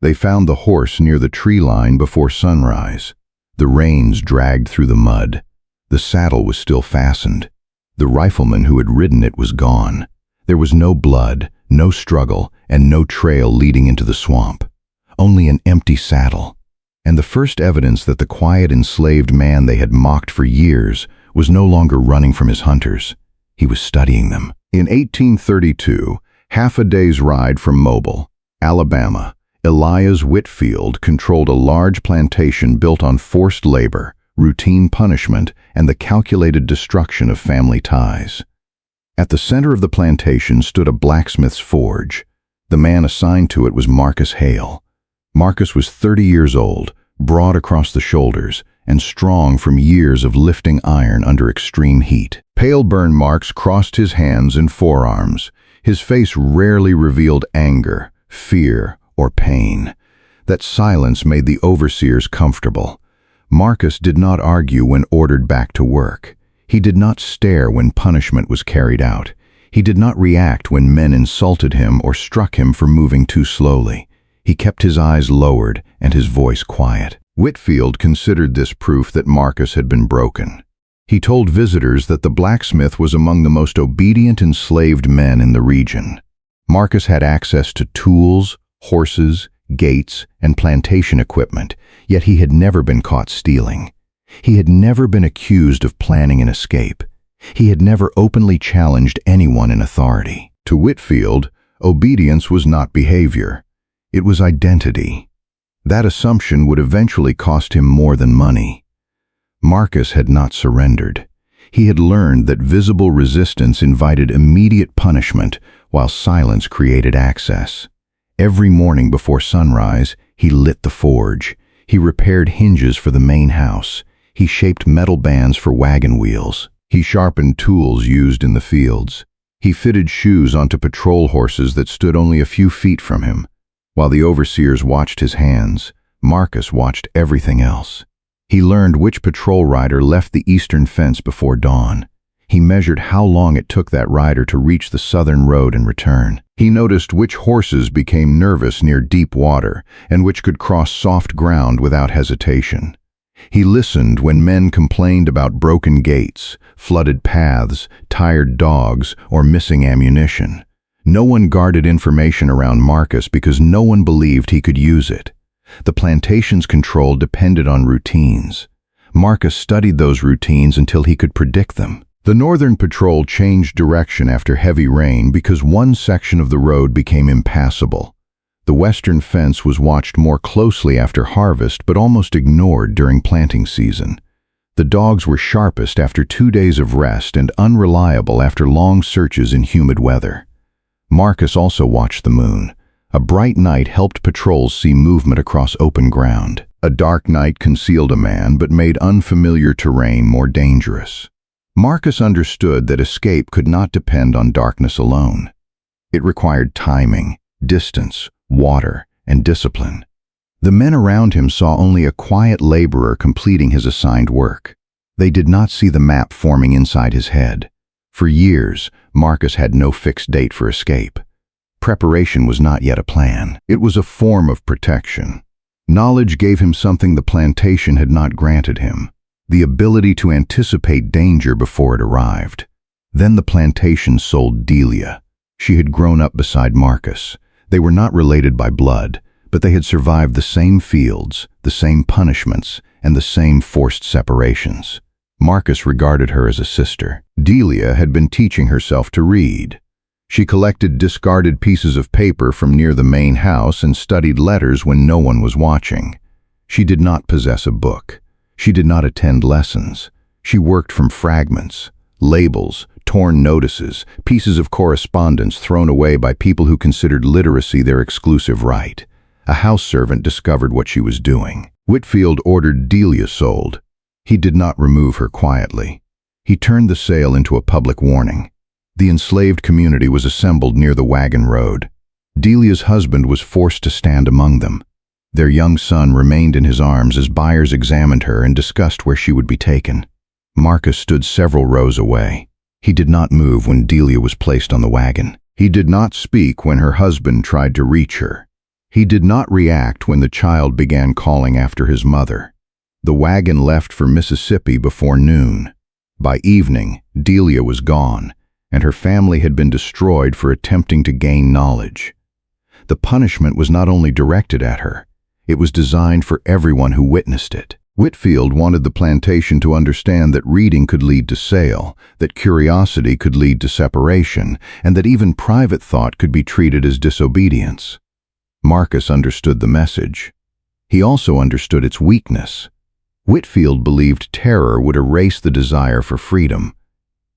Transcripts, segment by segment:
They found the horse near the tree line before sunrise. The reins dragged through the mud. The saddle was still fastened. The rifleman who had ridden it was gone. There was no blood, no struggle, and no trail leading into the swamp. Only an empty saddle. And the first evidence that the quiet, enslaved man they had mocked for years was no longer running from his hunters. He was studying them. In 1832, half a day's ride from Mobile, Alabama, Elias Whitfield controlled a large plantation built on forced labor, routine punishment, and the calculated destruction of family ties. At the center of the plantation stood a blacksmith's forge. The man assigned to it was Marcus Hale. Marcus was 30 years old, broad across the shoulders, and strong from years of lifting iron under extreme heat. Pale burn marks crossed his hands and forearms. His face rarely revealed anger, fear, or pain. That silence made the overseers comfortable. Marcus did not argue when ordered back to work. He did not stare when punishment was carried out. He did not react when men insulted him or struck him for moving too slowly. He kept his eyes lowered and his voice quiet. Whitfield considered this proof that Marcus had been broken. He told visitors that the blacksmith was among the most obedient enslaved men in the region. Marcus had access to tools, horses, gates, and plantation equipment, yet he had never been caught stealing. He had never been accused of planning an escape. He had never openly challenged anyone in authority. To Whitfield, obedience was not behavior. It was identity. That assumption would eventually cost him more than money. Marcus had not surrendered. He had learned that visible resistance invited immediate punishment, while silence created access. Every morning before sunrise, he lit the forge. He repaired hinges for the main house. He shaped metal bands for wagon wheels. He sharpened tools used in the fields. He fitted shoes onto patrol horses that stood only a few feet from him. While the overseers watched his hands, Marcus watched everything else. He learned which patrol rider left the eastern fence before dawn. He measured how long it took that rider to reach the southern road and return. He noticed which horses became nervous near deep water and which could cross soft ground without hesitation. He listened when men complained about broken gates, flooded paths, tired dogs, or missing ammunition. No one guarded information around Marcus because no one believed he could use it. The plantation's control depended on routines. Marcus studied those routines until he could predict them. The northern patrol changed direction after heavy rain because one section of the road became impassable. The western fence was watched more closely after harvest but almost ignored during planting season. The dogs were sharpest after 2 days of rest and unreliable after long searches in humid weather. Marcus also watched the moon. A bright night helped patrols see movement across open ground. A dark night concealed a man but made unfamiliar terrain more dangerous. Marcus understood that escape could not depend on darkness alone. It required timing, distance, water, and discipline. The men around him saw only a quiet laborer completing his assigned work. They did not see the map forming inside his head. For years, Marcus had no fixed date for escape. Preparation was not yet a plan. It was a form of protection. Knowledge gave him something the plantation had not granted him: the ability to anticipate danger before it arrived. Then the plantation sold Delia. She had grown up beside Marcus. They were not related by blood, but they had survived the same fields, the same punishments, and the same forced separations. Marcus regarded her as a sister. Delia had been teaching herself to read. She collected discarded pieces of paper from near the main house and studied letters when no one was watching. She did not possess a book. She did not attend lessons. She worked from fragments, labels, torn notices, pieces of correspondence thrown away by people who considered literacy their exclusive right. A house servant discovered what she was doing. Whitfield ordered Delia sold. He did not remove her quietly. He turned the sale into a public warning. The enslaved community was assembled near the wagon road. Delia's husband was forced to stand among them. Their young son remained in his arms as buyers examined her and discussed where she would be taken. Marcus stood several rows away. He did not move when Delia was placed on the wagon. He did not speak when her husband tried to reach her. He did not react when the child began calling after his mother. The wagon left for Mississippi before noon. By evening, Delia was gone, and her family had been destroyed for attempting to gain knowledge. The punishment was not only directed at her, it was designed for everyone who witnessed it. Whitfield wanted the plantation to understand that reading could lead to sale, that curiosity could lead to separation, and that even private thought could be treated as disobedience. Marcus understood the message. He also understood its weakness. Whitfield believed terror would erase the desire for freedom.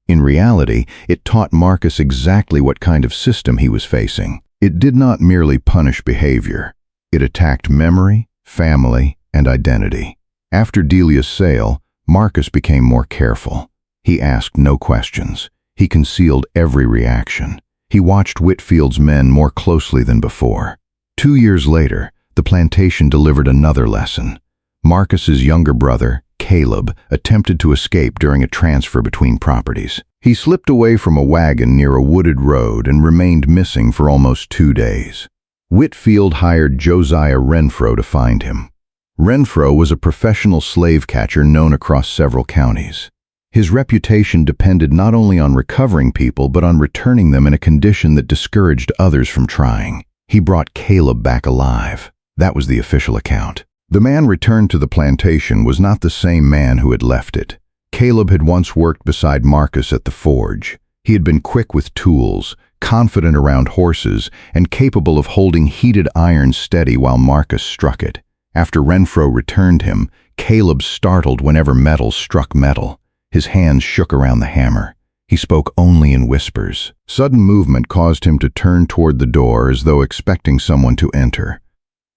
In reality, it taught Marcus exactly what kind of system he was facing. It did not merely punish behavior. It attacked memory, family, and identity. After Delia's sale, Marcus became more careful. He asked no questions. He concealed every reaction. He watched Whitfield's men more closely than before. 2 years later, the plantation delivered another lesson. Marcus's younger brother, Caleb, attempted to escape during a transfer between properties. He slipped away from a wagon near a wooded road and remained missing for almost 2 days. Whitfield hired Josiah Renfro to find him. Renfro was a professional slave catcher known across several counties. His reputation depended not only on recovering people but on returning them in a condition that discouraged others from trying. He brought Caleb back alive. That was the official account. The man returned to the plantation was not the same man who had left it. Caleb had once worked beside Marcus at the forge. He had been quick with tools, confident around horses, and capable of holding heated iron steady while Marcus struck it. After Renfro returned him, Caleb startled whenever metal struck metal. His hands shook around the hammer. He spoke only in whispers. Sudden movement caused him to turn toward the door as though expecting someone to enter.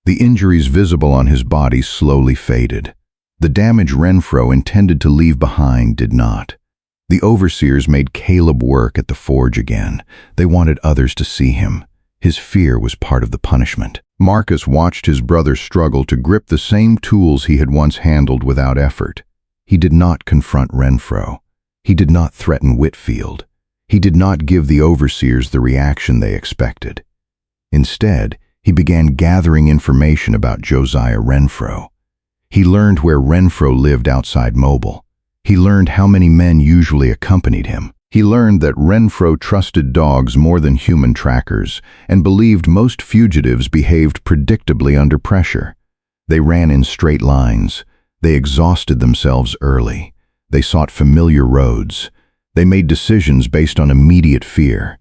The injuries visible on his body slowly faded. The damage Renfro intended to leave behind did not. The overseers made Caleb work at the forge again. They wanted others to see him. His fear was part of the punishment. Marcus watched his brother struggle to grip the same tools he had once handled without effort. He did not confront Renfro. He did not threaten Whitfield. He did not give the overseers the reaction they expected. Instead, he began gathering information about Josiah Renfro. He learned where Renfro lived outside Mobile. He learned how many men usually accompanied him. He learned that Renfro trusted dogs more than human trackers and believed most fugitives behaved predictably under pressure. They ran in straight lines. They exhausted themselves early. They sought familiar roads. They made decisions based on immediate fear.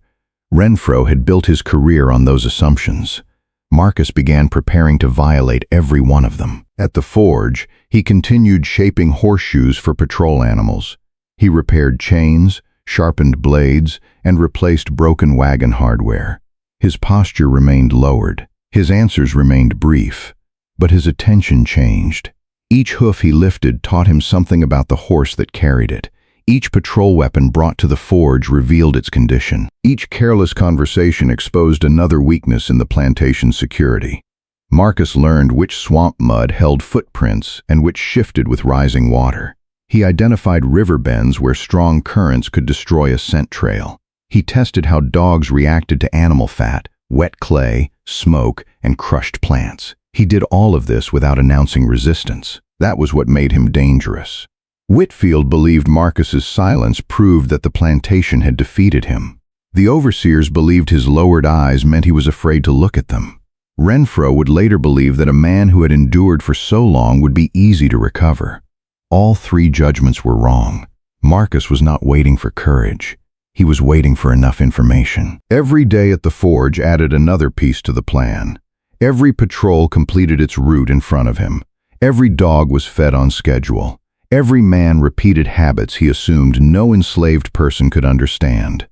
Renfro had built his career on those assumptions. Marcus began preparing to violate every one of them. At the forge, he continued shaping horseshoes for patrol animals. He repaired chains, sharpened blades, and replaced broken wagon hardware. His posture remained lowered. His answers remained brief, but his attention changed. Each hoof he lifted taught him something about the horse that carried it. Each patrol weapon brought to the forge revealed its condition. Each careless conversation exposed another weakness in the plantation's security. Marcus learned which swamp mud held footprints and which shifted with rising water. He identified river bends where strong currents could destroy a scent trail. He tested how dogs reacted to animal fat, wet clay, smoke, and crushed plants. He did all of this without announcing resistance. That was what made him dangerous. Whitfield believed Marcus's silence proved that the plantation had defeated him. The overseers believed his lowered eyes meant he was afraid to look at them. Renfro would later believe that a man who had endured for so long would be easy to recover. All 3 judgments were wrong. Marcus was not waiting for courage. He was waiting for enough information. Every day at the forge added another piece to the plan. Every patrol completed its route in front of him. Every dog was fed on schedule. Every man repeated habits he assumed no enslaved person could understand.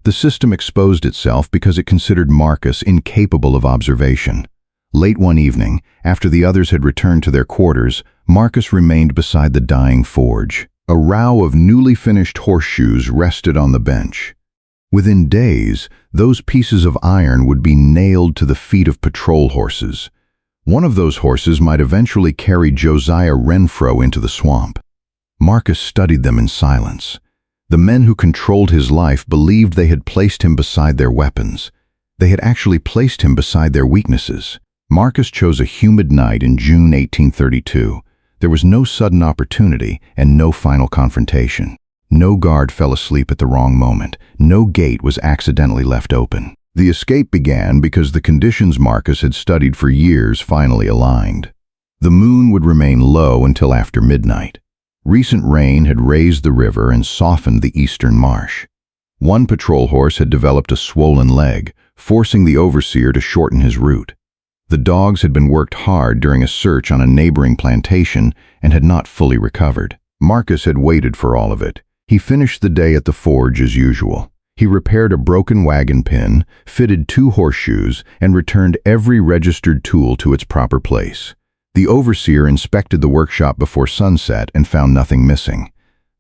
The system exposed itself because it considered Marcus incapable of observation. Late one evening, after the others had returned to their quarters, Marcus remained beside the dying forge. A row of newly finished horseshoes rested on the bench. Within days, those pieces of iron would be nailed to the feet of patrol horses. One of those horses might eventually carry Josiah Renfro into the swamp. Marcus studied them in silence. The men who controlled his life believed they had placed him beside their weapons. They had actually placed him beside their weaknesses. Marcus chose a humid night in June 1832. There was no sudden opportunity and no final confrontation. No guard fell asleep at the wrong moment. No gate was accidentally left open. The escape began because the conditions Marcus had studied for years finally aligned. The moon would remain low until after midnight. Recent rain had raised the river and softened the eastern marsh. One patrol horse had developed a swollen leg, forcing the overseer to shorten his route. The dogs had been worked hard during a search on a neighboring plantation and had not fully recovered. Marcus had waited for all of it. He finished the day at the forge as usual. He repaired a broken wagon pin, fitted 2 horseshoes, and returned every registered tool to its proper place. The overseer inspected the workshop before sunset and found nothing missing.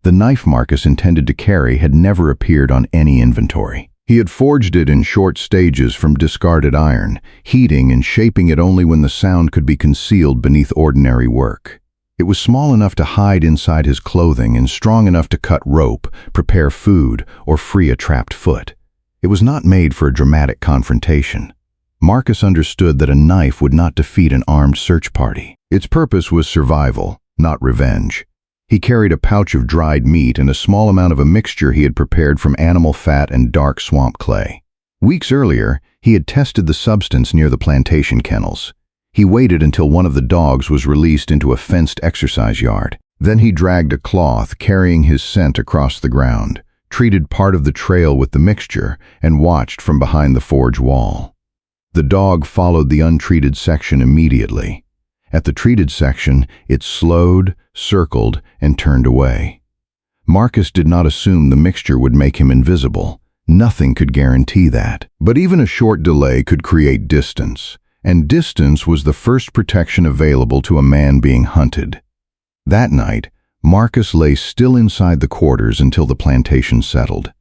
The knife Marcus intended to carry had never appeared on any inventory. He had forged it in short stages from discarded iron, heating and shaping it only when the sound could be concealed beneath ordinary work. It was small enough to hide inside his clothing and strong enough to cut rope, prepare food, or free a trapped foot. It was not made for a dramatic confrontation. Marcus understood that a knife would not defeat an armed search party. Its purpose was survival, not revenge. He carried a pouch of dried meat and a small amount of a mixture he had prepared from animal fat and dark swamp clay. Weeks earlier, he had tested the substance near the plantation kennels. He waited until one of the dogs was released into a fenced exercise yard. Then he dragged a cloth carrying his scent across the ground, treated part of the trail with the mixture, and watched from behind the forge wall. The dog followed the untreated section immediately. At the treated section, it slowed, circled, and turned away. Marcus did not assume the mixture would make him invisible. Nothing could guarantee that. But even a short delay could create distance, and distance was the first protection available to a man being hunted. That night, Marcus lay still inside the quarters until the plantation settled.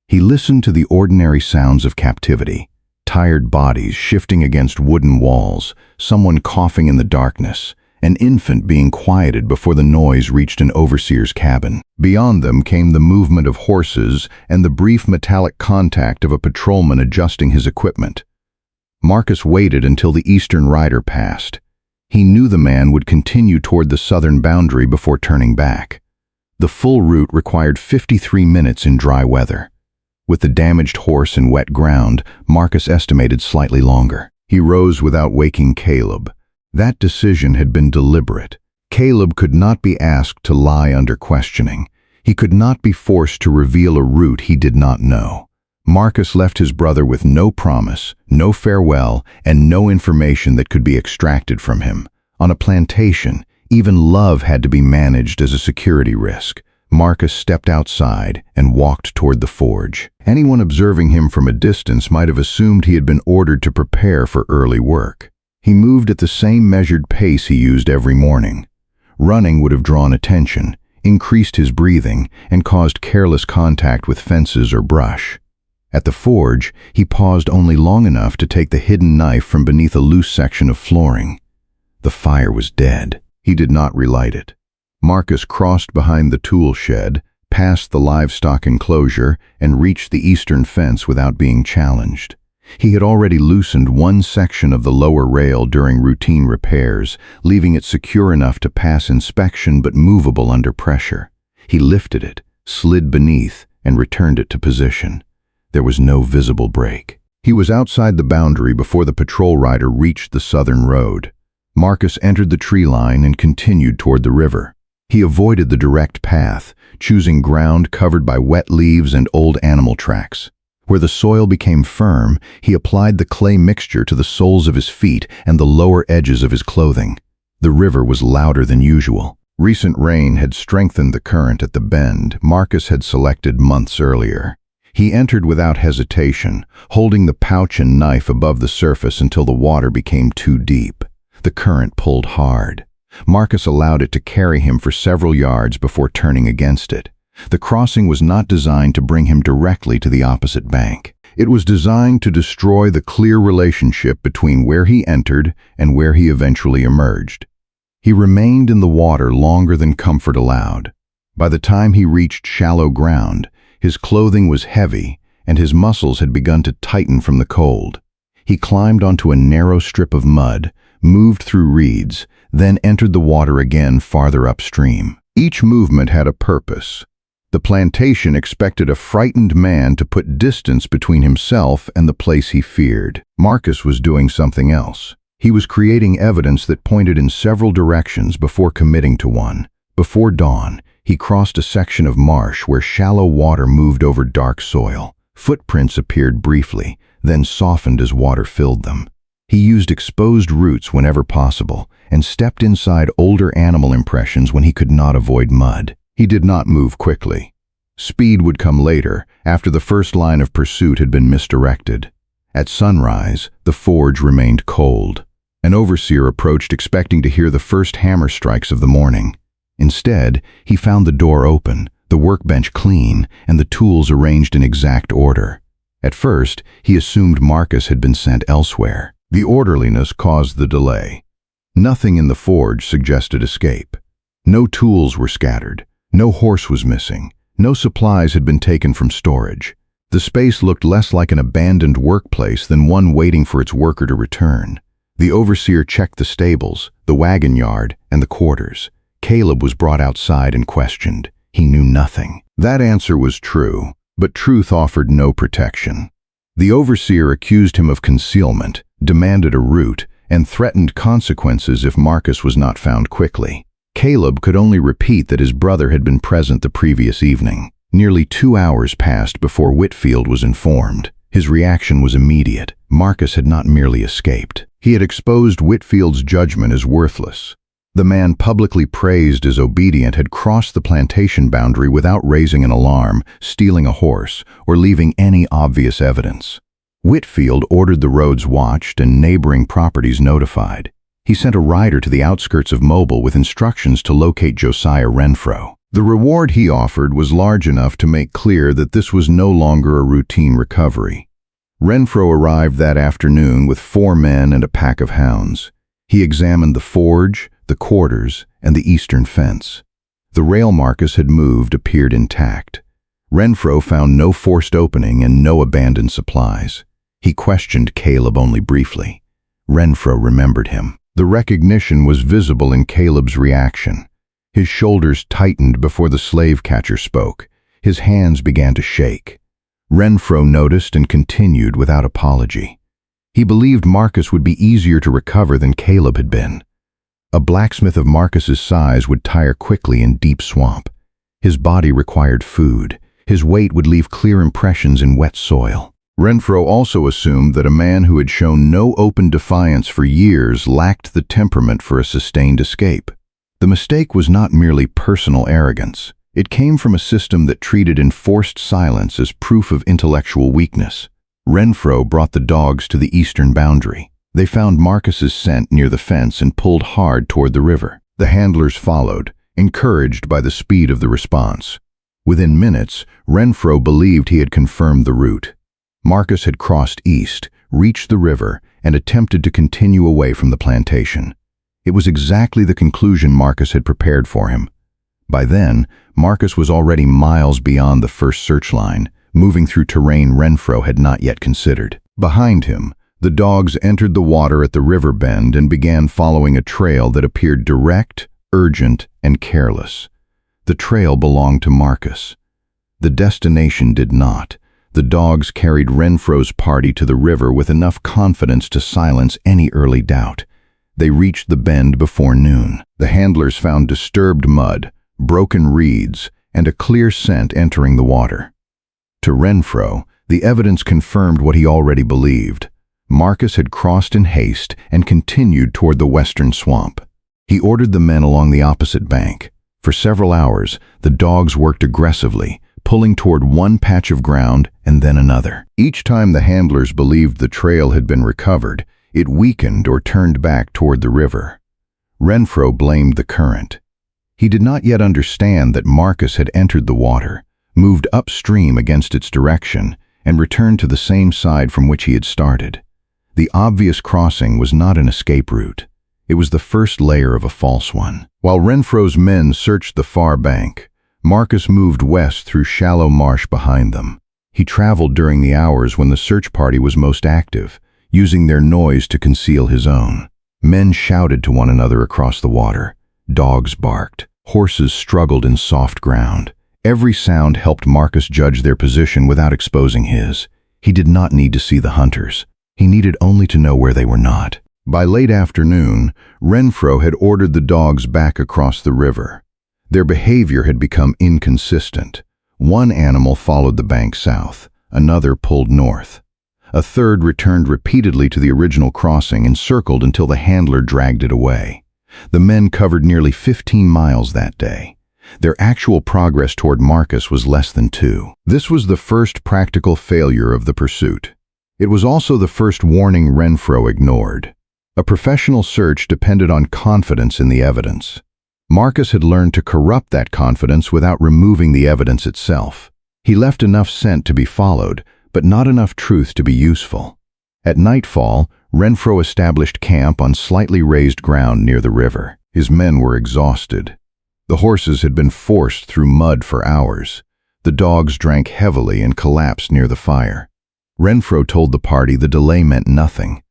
He listened to the ordinary sounds of captivity. Tired bodies shifting against wooden walls, someone coughing in the darkness, an infant being quieted before the noise reached an overseer's cabin. Beyond them came the movement of horses and the brief metallic contact of a patrolman adjusting his equipment. Marcus waited until the eastern rider passed. He knew the man would continue toward the southern boundary before turning back. The full route required 53 minutes in dry weather. With the damaged horse and wet ground, Marcus estimated slightly longer. He rose without waking Caleb. That decision had been deliberate. Caleb could not be asked to lie under questioning. He could not be forced to reveal a route he did not know. Marcus left his brother with no promise, no farewell, and no information that could be extracted from him. On a plantation, even love had to be managed as a security risk. Marcus stepped outside and walked toward the forge. Anyone observing him from a distance might have assumed he had been ordered to prepare for early work. He moved at the same measured pace he used every morning. Running would have drawn attention, increased his breathing, and caused careless contact with fences or brush. At the forge, he paused only long enough to take the hidden knife from beneath a loose section of flooring. The fire was dead. He did not relight it. Marcus crossed behind the tool shed, passed the livestock enclosure, and reached the eastern fence without being challenged. He had already loosened one section of the lower rail during routine repairs, leaving it secure enough to pass inspection but movable under pressure. He lifted it, slid beneath, and returned it to position. There was no visible break. He was outside the boundary before the patrol rider reached the southern road. Marcus entered the tree line and continued toward the river. He avoided the direct path, choosing ground covered by wet leaves and old animal tracks. Where the soil became firm, he applied the clay mixture to the soles of his feet and the lower edges of his clothing. The river was louder than usual. Recent rain had strengthened the current at the bend Marcus had selected months earlier. He entered without hesitation, holding the pouch and knife above the surface until the water became too deep. The current pulled hard. Marcus allowed it to carry him for several yards before turning against it. The crossing was not designed to bring him directly to the opposite bank. It was designed to destroy the clear relationship between where he entered and where he eventually emerged. He remained in the water longer than comfort allowed. By the time he reached shallow ground, his clothing was heavy and his muscles had begun to tighten from the cold. He climbed onto a narrow strip of mud, moved through reeds, then entered the water again farther upstream. Each movement had a purpose. The plantation expected a frightened man to put distance between himself and the place he feared. Marcus was doing something else. He was creating evidence that pointed in several directions before committing to one. Before dawn, he crossed a section of marsh where shallow water moved over dark soil. Footprints appeared briefly, then softened as water filled them. He used exposed roots whenever possible and stepped inside older animal impressions when he could not avoid mud. He did not move quickly. Speed would come later, after the first line of pursuit had been misdirected. At sunrise, the forge remained cold. An overseer approached expecting to hear the first hammer strikes of the morning. Instead, he found the door open, the workbench clean, and the tools arranged in exact order. At first, he assumed Marcus had been sent elsewhere. The orderliness caused the delay. Nothing in the forge suggested escape. No tools were scattered. No horse was missing. No supplies had been taken from storage. The space looked less like an abandoned workplace than one waiting for its worker to return. The overseer checked the stables, the wagon yard, and the quarters. Caleb was brought outside and questioned. He knew nothing. That answer was true, but truth offered no protection. The overseer accused him of concealment, demanded a route, and threatened consequences if Marcus was not found quickly. Caleb could only repeat that his brother had been present the previous evening. Nearly 2 hours passed before Whitfield was informed. His reaction was immediate. Marcus had not merely escaped. He had exposed Whitfield's judgment as worthless. The man publicly praised as obedient had crossed the plantation boundary without raising an alarm, stealing a horse, or leaving any obvious evidence. Whitfield ordered the roads watched and neighboring properties notified. He sent a rider to the outskirts of Mobile with instructions to locate Josiah Renfro. The reward he offered was large enough to make clear that this was no longer a routine recovery. Renfro arrived that afternoon with 4 men and a pack of hounds. He examined the forge, the quarters, and the eastern fence. The rail Marcus had moved appeared intact. Renfro found no forced opening and no abandoned supplies. He questioned Caleb only briefly. Renfro remembered him. The recognition was visible in Caleb's reaction. His shoulders tightened before the slave catcher spoke. His hands began to shake. Renfro noticed and continued without apology. He believed Marcus would be easier to recover than Caleb had been. A blacksmith of Marcus's size would tire quickly in deep swamp. His body required food. His weight would leave clear impressions in wet soil. Renfro also assumed that a man who had shown no open defiance for years lacked the temperament for a sustained escape. The mistake was not merely personal arrogance. It came from a system that treated enforced silence as proof of intellectual weakness. Renfro brought the dogs to the eastern boundary. They found Marcus's scent near the fence and pulled hard toward the river. The handlers followed, encouraged by the speed of the response. Within minutes, Renfro believed he had confirmed the route. Marcus had crossed east, reached the river, and attempted to continue away from the plantation. It was exactly the conclusion Marcus had prepared for him. By then, Marcus was already miles beyond the first search line, moving through terrain Renfro had not yet considered. Behind him, the dogs entered the water at the river bend and began following a trail that appeared direct, urgent, and careless. The trail belonged to Marcus. The destination did not. The dogs carried Renfro's party to the river with enough confidence to silence any early doubt. They reached the bend before noon. The handlers found disturbed mud, broken reeds, and a clear scent entering the water. To Renfro, the evidence confirmed what he already believed. Marcus had crossed in haste and continued toward the western swamp. He ordered the men along the opposite bank. For several hours, the dogs worked aggressively, pulling toward one patch of ground and then another. Each time the handlers believed the trail had been recovered, it weakened or turned back toward the river. Renfro blamed the current. He did not yet understand that Marcus had entered the water, moved upstream against its direction, and returned to the same side from which he had started. The obvious crossing was not an escape route. It was the first layer of a false one. While Renfro's men searched the far bank, Marcus moved west through shallow marsh behind them. He traveled during the hours when the search party was most active, using their noise to conceal his own. Men shouted to one another across the water. Dogs barked. Horses struggled in soft ground. Every sound helped Marcus judge their position without exposing his. He did not need to see the hunters. He needed only to know where they were not. By late afternoon, Renfro had ordered the dogs back across the river. Their behavior had become inconsistent. One animal followed the bank south, another pulled north. A third returned repeatedly to the original crossing and circled until the handler dragged it away. The men covered nearly 15 miles that day. Their actual progress toward Marcus was less than 2. This was the first practical failure of the pursuit. It was also the first warning Renfro ignored. A professional search depended on confidence in the evidence. Marcus had learned to corrupt that confidence without removing the evidence itself. He left enough scent to be followed, but not enough truth to be useful. At nightfall, Renfro established camp on slightly raised ground near the river. His men were exhausted. The horses had been forced through mud for hours. The dogs drank heavily and collapsed near the fire. Renfro told the party the delay meant nothing.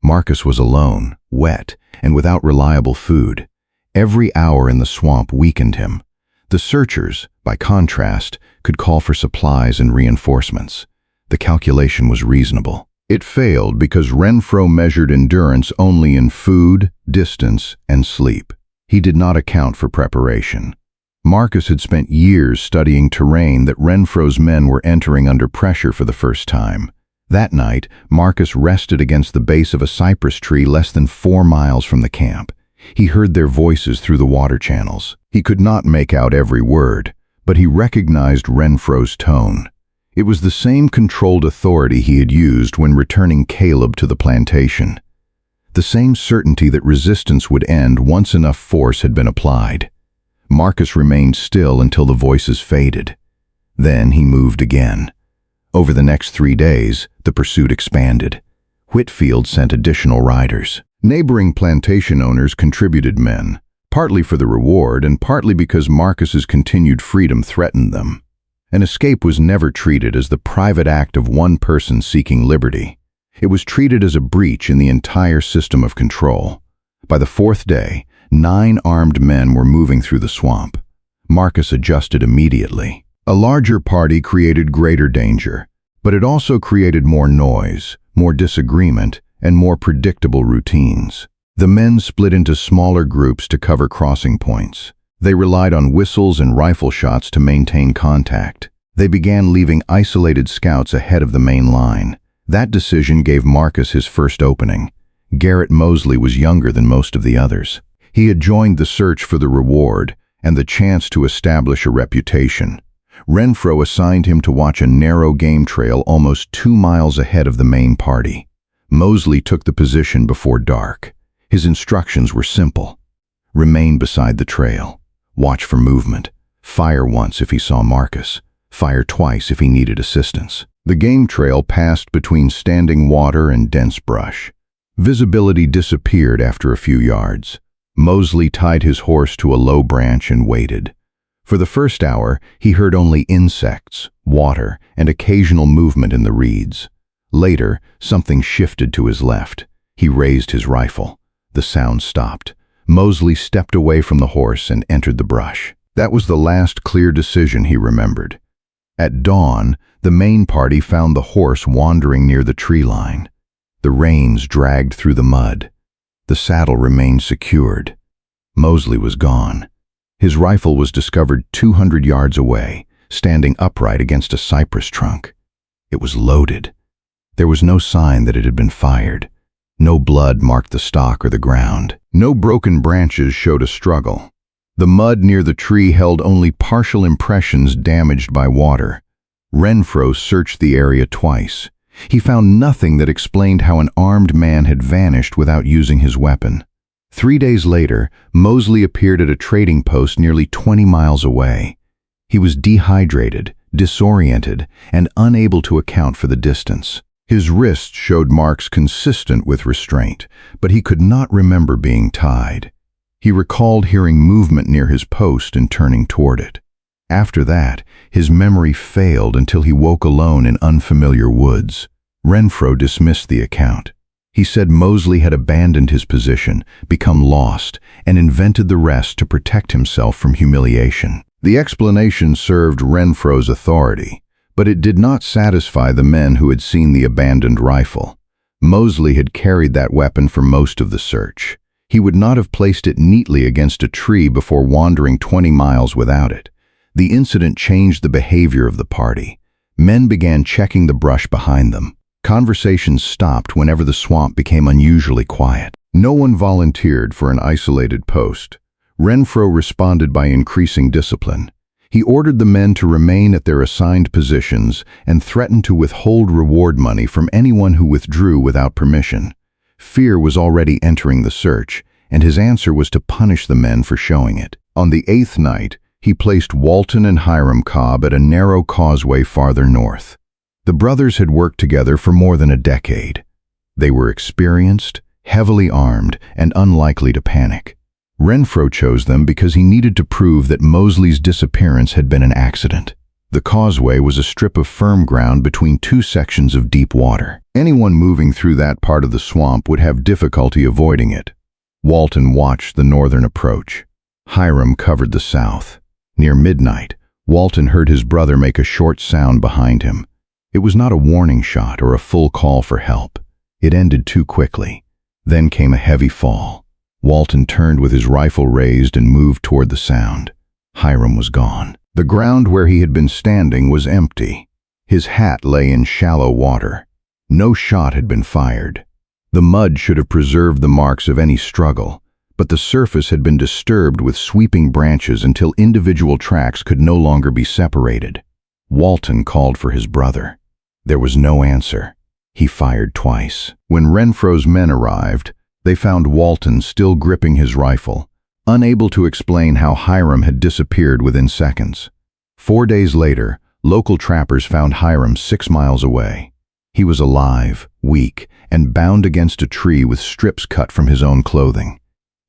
Marcus was alone, wet, and without reliable food. Every hour in the swamp weakened him. The searchers, by contrast, could call for supplies and reinforcements. The calculation was reasonable. It failed because Renfro measured endurance only in food, distance, and sleep. He did not account for preparation. Marcus had spent years studying terrain that Renfro's men were entering under pressure for the first time. That night, Marcus rested against the base of a cypress tree less than 4 miles from the camp. He heard their voices through the water channels. He could not make out every word, but he recognized Renfro's tone. It was the same controlled authority he had used when returning Caleb to the plantation. The same certainty that resistance would end once enough force had been applied. Marcus remained still until the voices faded. Then he moved again. Over the next 3 days, the pursuit expanded. Whitfield sent additional riders. Neighboring plantation owners contributed men, partly for the reward and partly because Marcus's continued freedom threatened them. An escape was never treated as the private act of one person seeking liberty. It was treated as a breach in the entire system of control. By the 4th day, 9 armed men were moving through the swamp. Marcus adjusted immediately. A larger party created greater danger, but it also created more noise, more disagreement, and more predictable routines. The men split into smaller groups to cover crossing points. They relied on whistles and rifle shots to maintain contact. They began leaving isolated scouts ahead of the main line. That decision gave Marcus his first opening. Garrett Mosley was younger than most of the others. He had joined the search for the reward and the chance to establish a reputation. Renfro assigned him to watch a narrow game trail almost 2 miles ahead of the main party. Mosley took the position before dark. His instructions were simple. Remain beside the trail. Watch for movement. Fire once if he saw Marcus. Fire twice if he needed assistance. The game trail passed between standing water and dense brush. Visibility disappeared after a few yards. Mosley tied his horse to a low branch and waited. For the first hour, he heard only insects, water, and occasional movement in the reeds. Later, something shifted to his left. He raised his rifle. The sound stopped. Mosley stepped away from the horse and entered the brush. That was the last clear decision he remembered. At dawn, the main party found the horse wandering near the tree line. The reins dragged through the mud. The saddle remained secured. Mosley was gone. His rifle was discovered 200 yards away, standing upright against a cypress trunk. It was loaded. There was no sign that it had been fired. No blood marked the stock or the ground. No broken branches showed a struggle. The mud near the tree held only partial impressions damaged by water. Renfro searched the area twice. He found nothing that explained how an armed man had vanished without using his weapon. 3 days later, Mosley appeared at a trading post nearly 20 miles away. He was dehydrated, disoriented, and unable to account for the distance. His wrists showed marks consistent with restraint, but he could not remember being tied. He recalled hearing movement near his post and turning toward it. After that, his memory failed until he woke alone in unfamiliar woods. Renfro dismissed the account. He said Mosley had abandoned his position, become lost, and invented the rest to protect himself from humiliation. The explanation served Renfro's authority, but it did not satisfy the men who had seen the abandoned rifle. Mosley had carried that weapon for most of the search. He would not have placed it neatly against a tree before wandering 20 miles without it. The incident changed the behavior of the party. Men began checking the brush behind them. Conversations stopped whenever the swamp became unusually quiet. No one volunteered for an isolated post. Renfro responded by increasing discipline. He ordered the men to remain at their assigned positions and threatened to withhold reward money from anyone who withdrew without permission. Fear was already entering the search, and his answer was to punish the men for showing it. On the 8th night, he placed Walton and Hiram Cobb at a narrow causeway farther north. The brothers had worked together for more than a decade. They were experienced, heavily armed, and unlikely to panic. Renfro chose them because he needed to prove that Mosley's disappearance had been an accident. The causeway was a strip of firm ground between two sections of deep water. Anyone moving through that part of the swamp would have difficulty avoiding it. Walton watched the northern approach. Hiram covered the south. Near midnight, Walton heard his brother make a short sound behind him. It was not a warning shot or a full call for help. It ended too quickly. Then came a heavy fall. Walton turned with his rifle raised and moved toward the sound. Hiram was gone. The ground where he had been standing was empty. His hat lay in shallow water. No shot had been fired. The mud should have preserved the marks of any struggle, but the surface had been disturbed with sweeping branches until individual tracks could no longer be separated. Walton called for his brother. There was no answer. He fired twice. When Renfro's men arrived, they found Walton still gripping his rifle, unable to explain how Hiram had disappeared within seconds. 4 days later, local trappers found Hiram 6 miles away. He was alive, weak, and bound against a tree with strips cut from his own clothing.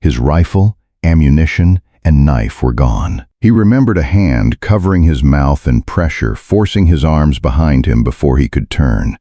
His rifle, ammunition, and knife were gone. He remembered a hand covering his mouth and pressure forcing his arms behind him before he could turn.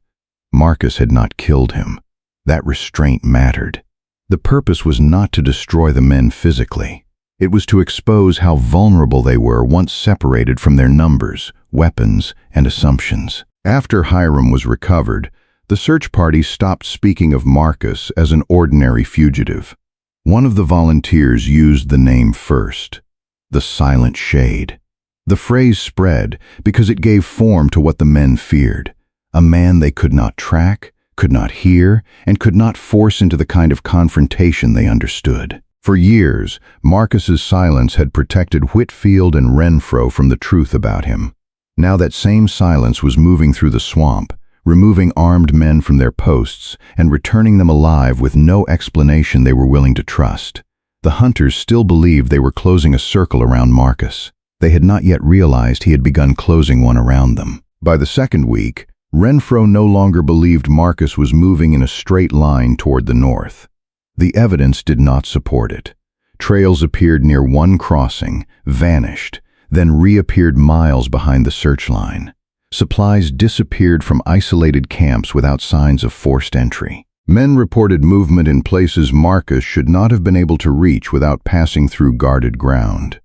Marcus had not killed him. That restraint mattered. The purpose was not to destroy the men physically. It was to expose how vulnerable they were once separated from their numbers, weapons, and assumptions. After Hiram was recovered, the search party stopped speaking of Marcus as an ordinary fugitive. One of the volunteers used the name first, the Silent Shade. The phrase spread because it gave form to what the men feared, a man they could not track, could not hear, and could not force into the kind of confrontation they understood. For years, Marcus's silence had protected Whitfield and Renfro from the truth about him. Now that same silence was moving through the swamp, removing armed men from their posts and returning them alive with no explanation they were willing to trust. The hunters still believed they were closing a circle around Marcus. They had not yet realized he had begun closing one around them. By the second week, Renfro no longer believed Marcus was moving in a straight line toward the north. The evidence did not support it. Trails appeared near one crossing, vanished, then reappeared miles behind the search line. Supplies disappeared from isolated camps without signs of forced entry. Men reported movement in places Marcus should not have been able to reach without passing through guarded ground.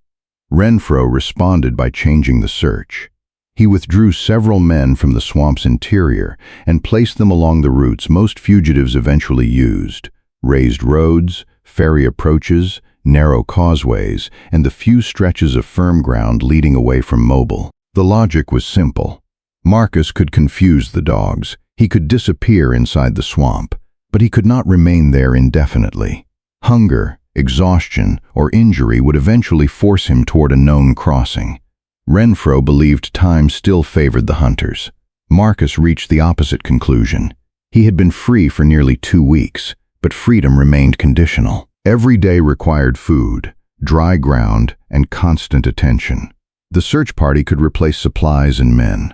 Renfro responded by changing the search. He withdrew several men from the swamp's interior and placed them along the routes most fugitives eventually used: raised roads, ferry approaches, narrow causeways, and the few stretches of firm ground leading away from Mobile. The logic was simple. Marcus could confuse the dogs. He could disappear inside the swamp, but he could not remain there indefinitely. Hunger, exhaustion, or injury would eventually force him toward a known crossing. Renfro believed time still favored the hunters. Marcus reached the opposite conclusion. He had been free for nearly 2 weeks, but freedom remained conditional. Every day required food, dry ground, and constant attention. The search party could replace supplies and men.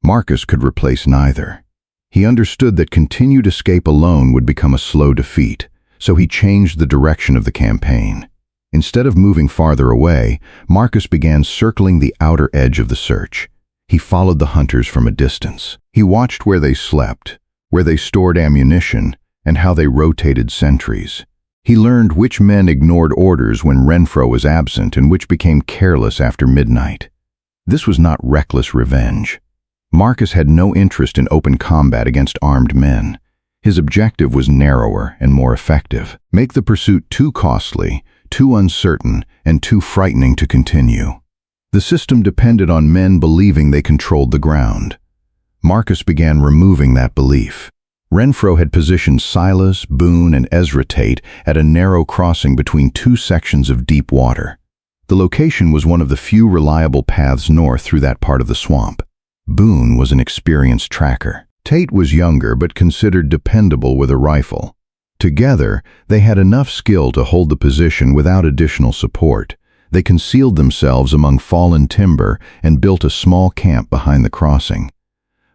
Marcus could replace neither. He understood that continued escape alone would become a slow defeat, so he changed the direction of the campaign. Instead of moving farther away, Marcus began circling the outer edge of the search. He followed the hunters from a distance. He watched where they slept, where they stored ammunition, and how they rotated sentries. He learned which men ignored orders when Renfro was absent and which became careless after midnight. This was not reckless revenge. Marcus had no interest in open combat against armed men. His objective was narrower and more effective. Make the pursuit too costly, too uncertain, and too frightening to continue. The system depended on men believing they controlled the ground. Marcus began removing that belief. Renfro had positioned Silas, Boone, and Ezra Tate at a narrow crossing between two sections of deep water. The location was one of the few reliable paths north through that part of the swamp. Boone was an experienced tracker. Tate was younger but considered dependable with a rifle. Together, they had enough skill to hold the position without additional support. They concealed themselves among fallen timber and built a small camp behind the crossing.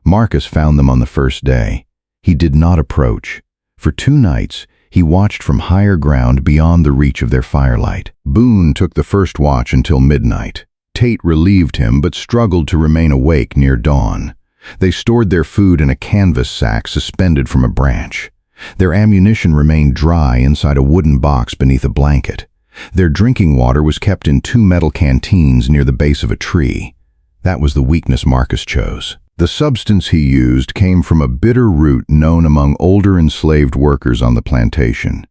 Marcus found them on the first day. He did not approach. For 2 nights, he watched from higher ground beyond the reach of their firelight. Boone took the first watch until midnight. Tate relieved him but struggled to remain awake near dawn. They stored their food in a canvas sack suspended from a branch. Their ammunition remained dry inside a wooden box beneath a blanket. Their drinking water was kept in 2 metal canteens near the base of a tree. That was the weakness Marcus chose. The substance he used came from a bitter root known among older enslaved workers on the plantation.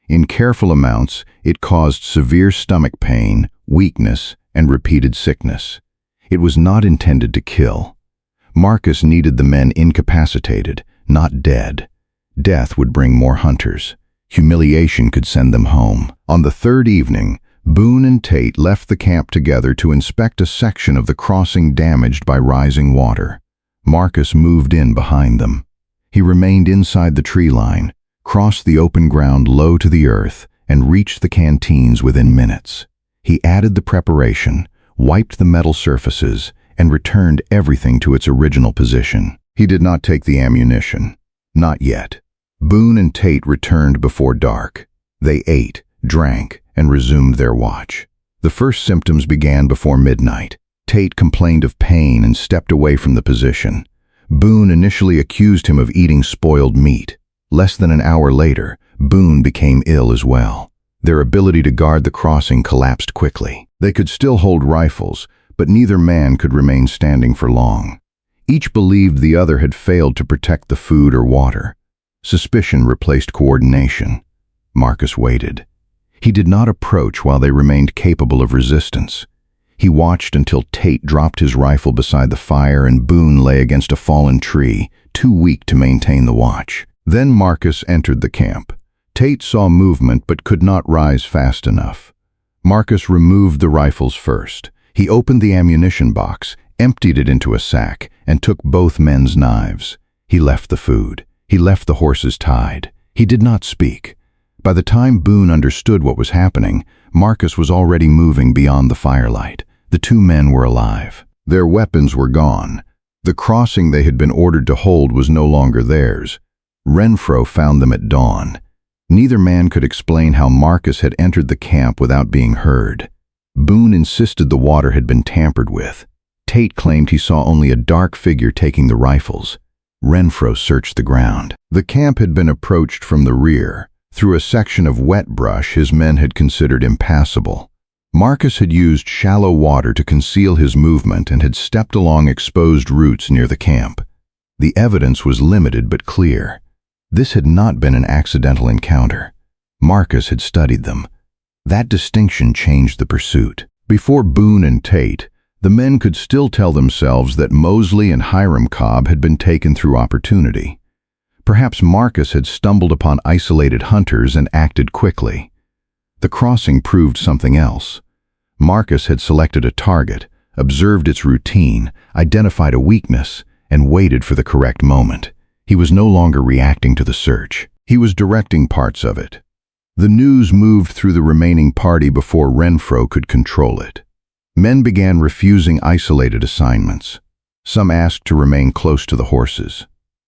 In careful amounts, it caused severe stomach pain, weakness, and repeated sickness. It was not intended to kill. Marcus needed the men incapacitated, not dead. Death would bring more hunters. Humiliation could send them home. On the 3rd evening, Boone and Tate left the camp together to inspect a section of the crossing damaged by rising water. Marcus moved in behind them. He remained inside the tree line, crossed the open ground low to the earth, and reached the canteens within minutes. He added the preparation, wiped the metal surfaces, and returned everything to its original position. He did not take the ammunition. Not yet. Boone and Tate returned before dark. They ate, drank, and resumed their watch. The first symptoms began before midnight. Tate complained of pain and stepped away from the position. Boone initially accused him of eating spoiled meat. Less than an hour later, Boone became ill as well. Their ability to guard the crossing collapsed quickly. They could still hold rifles, but neither man could remain standing for long. Each believed the other had failed to protect the food or water. Suspicion replaced coordination. Marcus waited. He did not approach while they remained capable of resistance. He watched until Tate dropped his rifle beside the fire and Boone lay against a fallen tree, too weak to maintain the watch. Then Marcus entered the camp. Tate saw movement but could not rise fast enough. Marcus removed the rifles first. He opened the ammunition box, emptied it into a sack, and took both men's knives. He left the food. He left the horses tied. He did not speak. By the time Boone understood what was happening, Marcus was already moving beyond the firelight. The 2 men were alive. Their weapons were gone. The crossing they had been ordered to hold was no longer theirs. Renfro found them at dawn. Neither man could explain how Marcus had entered the camp without being heard. Boone insisted the water had been tampered with. Tate claimed he saw only a dark figure taking the rifles. Renfro searched the ground. The camp had been approached from the rear, through a section of wet brush his men had considered impassable. Marcus had used shallow water to conceal his movement and had stepped along exposed roots near the camp. The evidence was limited but clear. This had not been an accidental encounter. Marcus had studied them. That distinction changed the pursuit. Before Boone and Tate, the men could still tell themselves that Mosley and Hiram Cobb had been taken through opportunity. Perhaps Marcus had stumbled upon isolated hunters and acted quickly. The crossing proved something else. Marcus had selected a target, observed its routine, identified a weakness, and waited for the correct moment. He was no longer reacting to the search. He was directing parts of it. The news moved through the remaining party before Renfro could control it. Men began refusing isolated assignments. Some asked to remain close to the horses.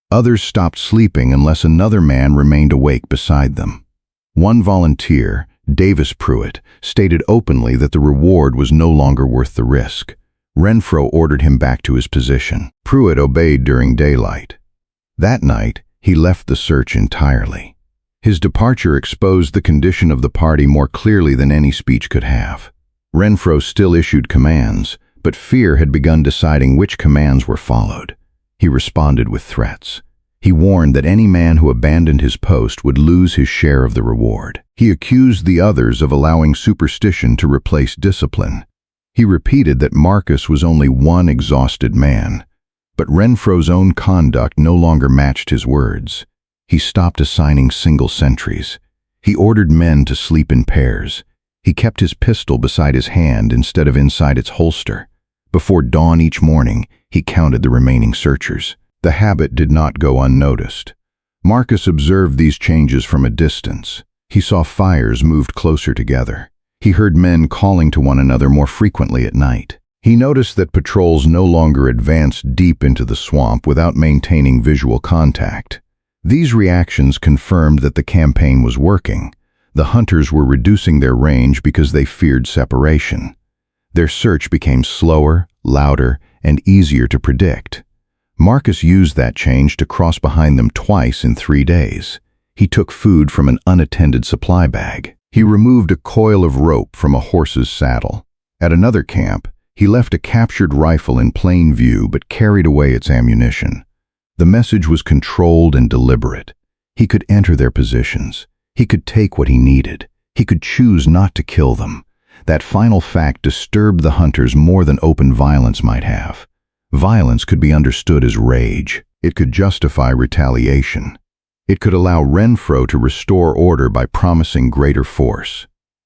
Others stopped sleeping unless another man remained awake beside them. One volunteer, Davis Pruitt, stated openly that the reward was no longer worth the risk. Renfro ordered him back to his position. Pruitt obeyed during daylight. That night, he left the search entirely. His departure exposed the condition of the party more clearly than any speech could have. Renfro still issued commands, but fear had begun deciding which commands were followed. He responded with threats. He warned that any man who abandoned his post would lose his share of the reward. He accused the others of allowing superstition to replace discipline. He repeated that Marcus was only one exhausted man, but Renfro's own conduct no longer matched his words. He stopped assigning single sentries. He ordered men to sleep in pairs. He kept his pistol beside his hand instead of inside its holster. Before dawn each morning, he counted the remaining searchers. The habit did not go unnoticed. Marcus observed these changes from a distance. He saw fires moved closer together. He heard men calling to one another more frequently at night. He noticed that patrols no longer advanced deep into the swamp without maintaining visual contact. These reactions confirmed that the campaign was working. The hunters were reducing their range because they feared separation. Their search became slower, louder, and easier to predict. Marcus used that change to cross behind them twice in 3 days. He took food from an unattended supply bag. He removed a coil of rope from a horse's saddle. At another camp, he left a captured rifle in plain view but carried away its ammunition. The message was controlled and deliberate. He could enter their positions. He could take what he needed. He could choose not to kill them. That final fact disturbed the hunters more than open violence might have. Violence could be understood as rage. It could justify retaliation. It could allow Renfro to restore order by promising greater force.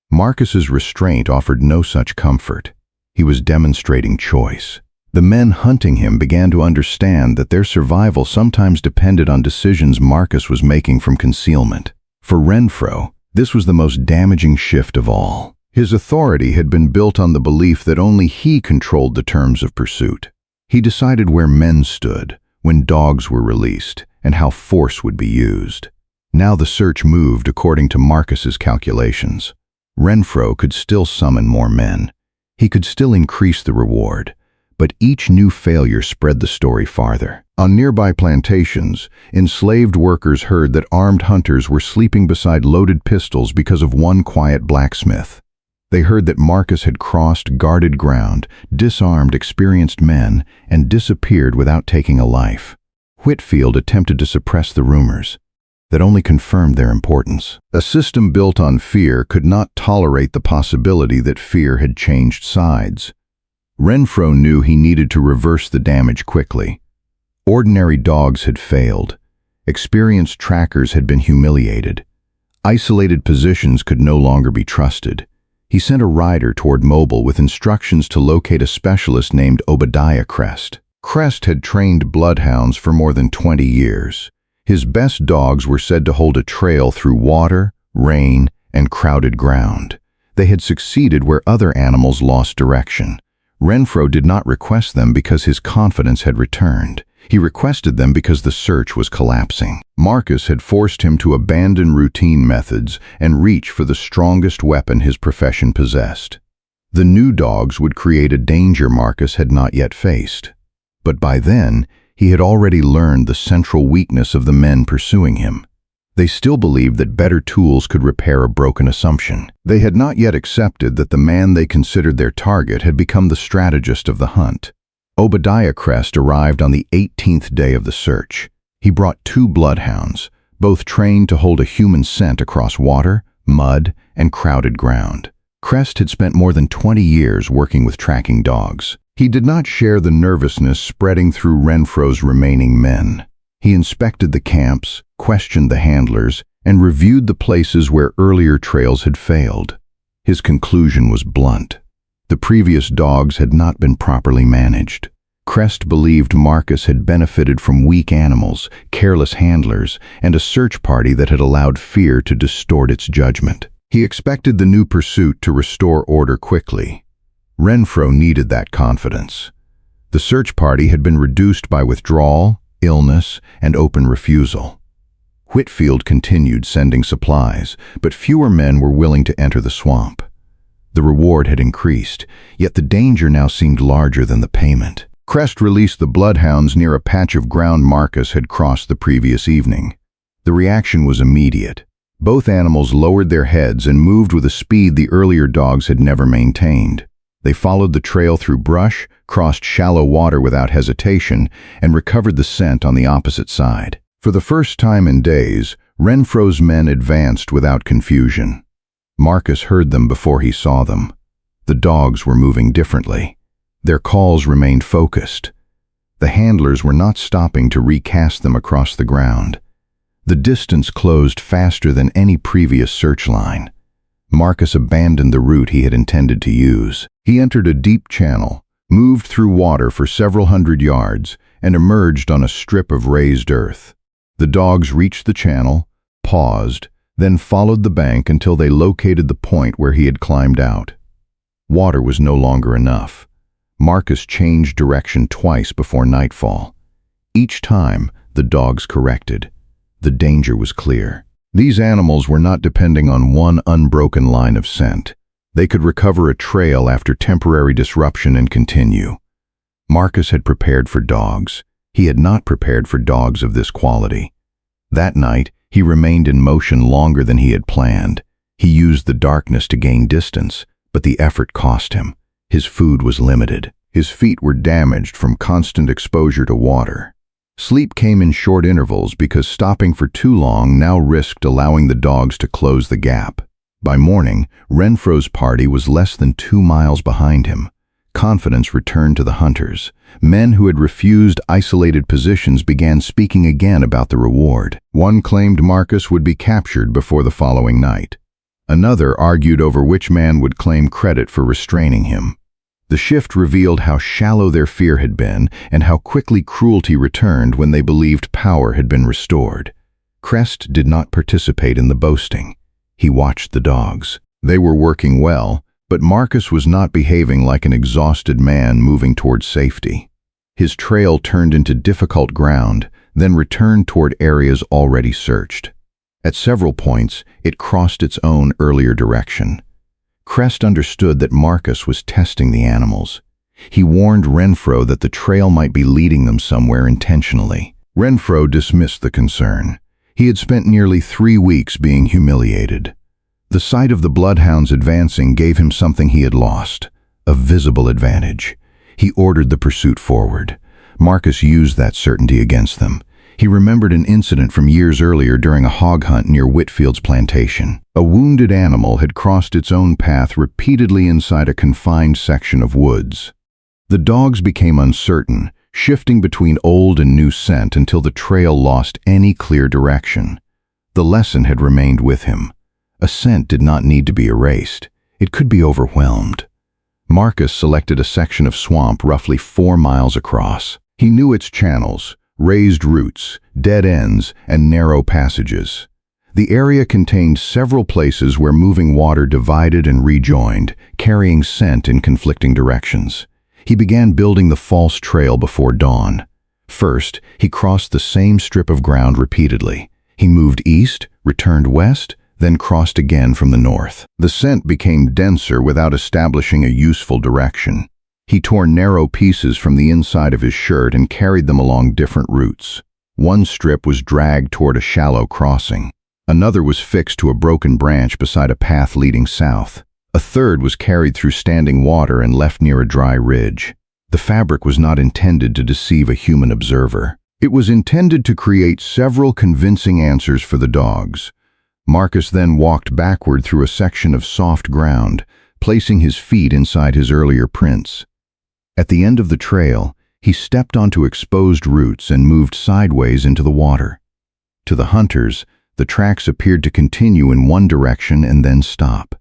Marcus's restraint offered no such comfort. He was demonstrating choice. The men hunting him began to understand that their survival sometimes depended on decisions Marcus was making from concealment. For Renfro, this was the most damaging shift of all. His authority had been built on the belief that only he controlled the terms of pursuit. He decided where men stood, when dogs were released, and how force would be used. Now the search moved according to Marcus's calculations. Renfro could still summon more men. He could still increase the reward. But each new failure spread the story farther. On nearby plantations, enslaved workers heard that armed hunters were sleeping beside loaded pistols because of one quiet blacksmith. They heard that Marcus had crossed guarded ground, disarmed experienced men, and disappeared without taking a life. Whitfield attempted to suppress the rumors. That only confirmed their importance. A system built on fear could not tolerate the possibility that fear had changed sides. Renfro knew he needed to reverse the damage quickly. Ordinary dogs had failed. Experienced trackers had been humiliated. Isolated positions could no longer be trusted. He sent a rider toward Mobile with instructions to locate a specialist named Obadiah Crest. Crest had trained bloodhounds for more than 20 years. His best dogs were said to hold a trail through water, rain, and crowded ground. They had succeeded where other animals lost direction. Renfro did not request them because his confidence had returned. He requested them because the search was collapsing. Marcus had forced him to abandon routine methods and reach for the strongest weapon his profession possessed. The new dogs would create a danger Marcus had not yet faced. But by then, he had already learned the central weakness of the men pursuing him. They still believed that better tools could repair a broken assumption. They had not yet accepted that the man they considered their target had become the strategist of the hunt. Obadiah Crest arrived on the 18th day of the search. He brought 2 bloodhounds, both trained to hold a human scent across water, mud, and crowded ground. Crest had spent more than 20 years working with tracking dogs. He did not share the nervousness spreading through Renfro's remaining men. He inspected the camps, questioned the handlers, and reviewed the places where earlier trails had failed. His conclusion was blunt. The previous dogs had not been properly managed. Crest believed Marcus had benefited from weak animals, careless handlers, and a search party that had allowed fear to distort its judgment. He expected the new pursuit to restore order quickly. Renfro needed that confidence. The search party had been reduced by withdrawal, illness, and open refusal. Whitfield continued sending supplies, but fewer men were willing to enter the swamp. The reward had increased, yet the danger now seemed larger than the payment. Crest released the bloodhounds near a patch of ground Marcus had crossed the previous evening. The reaction was immediate. Both animals lowered their heads and moved with a speed the earlier dogs had never maintained. They followed the trail through brush, crossed shallow water without hesitation, and recovered the scent on the opposite side. For the first time in days, Renfro's men advanced without confusion. Marcus heard them before he saw them. The dogs were moving differently. Their calls remained focused. The handlers were not stopping to recast them across the ground. The distance closed faster than any previous search line. Marcus abandoned the route he had intended to use. He entered a deep channel, moved through water for several hundred yards, and emerged on a strip of raised earth. The dogs reached the channel, paused, then followed the bank until they located the point where he had climbed out. Water was no longer enough. Marcus changed direction twice before nightfall. Each time, the dogs corrected. The danger was clear. These animals were not depending on one unbroken line of scent. They could recover a trail after temporary disruption and continue. Marcus had prepared for dogs. He had not prepared for dogs of this quality. That night, he remained in motion longer than he had planned. He used the darkness to gain distance, but the effort cost him. His food was limited. His feet were damaged from constant exposure to water. Sleep came in short intervals because stopping for too long now risked allowing the dogs to close the gap. By morning, Renfro's party was less than 2 miles behind him. Confidence returned to the hunters. Men who had refused isolated positions began speaking again about the reward. One claimed Marcus would be captured before the following night. Another argued over which man would claim credit for restraining him. The shift revealed how shallow their fear had been and how quickly cruelty returned when they believed power had been restored. Crest did not participate in the boasting. He watched the dogs. They were working well, but Marcus was not behaving like an exhausted man moving toward safety. His trail turned into difficult ground, then returned toward areas already searched. At several points, it crossed its own earlier direction. Crest understood that Marcus was testing the animals. He warned Renfro that the trail might be leading them somewhere intentionally. Renfro dismissed the concern. He had spent nearly 3 weeks being humiliated. The sight of the bloodhounds advancing gave him something he had lost, a visible advantage. He ordered the pursuit forward. Marcus used that certainty against them. He remembered an incident from years earlier during a hog hunt near Whitfield's plantation. A wounded animal had crossed its own path repeatedly inside a confined section of woods. The dogs became uncertain, shifting between old and new scent until the trail lost any clear direction. The lesson had remained with him. A scent did not need to be erased. It could be overwhelmed. Marcus selected a section of swamp roughly 4 miles across. He knew its channels, raised roots, dead ends, and narrow passages. The area contained several places where moving water divided and rejoined, carrying scent in conflicting directions. He began building the false trail before dawn. First, he crossed the same strip of ground repeatedly. He moved east, returned west, then crossed again from the north. The scent became denser without establishing a useful direction. He tore narrow pieces from the inside of his shirt and carried them along different routes. One strip was dragged toward a shallow crossing. Another was fixed to a broken branch beside a path leading south. A third was carried through standing water and left near a dry ridge. The fabric was not intended to deceive a human observer. It was intended to create several convincing answers for the dogs. Marcus then walked backward through a section of soft ground, placing his feet inside his earlier prints. At the end of the trail, he stepped onto exposed roots and moved sideways into the water. To the hunters, the tracks appeared to continue in one direction and then stop.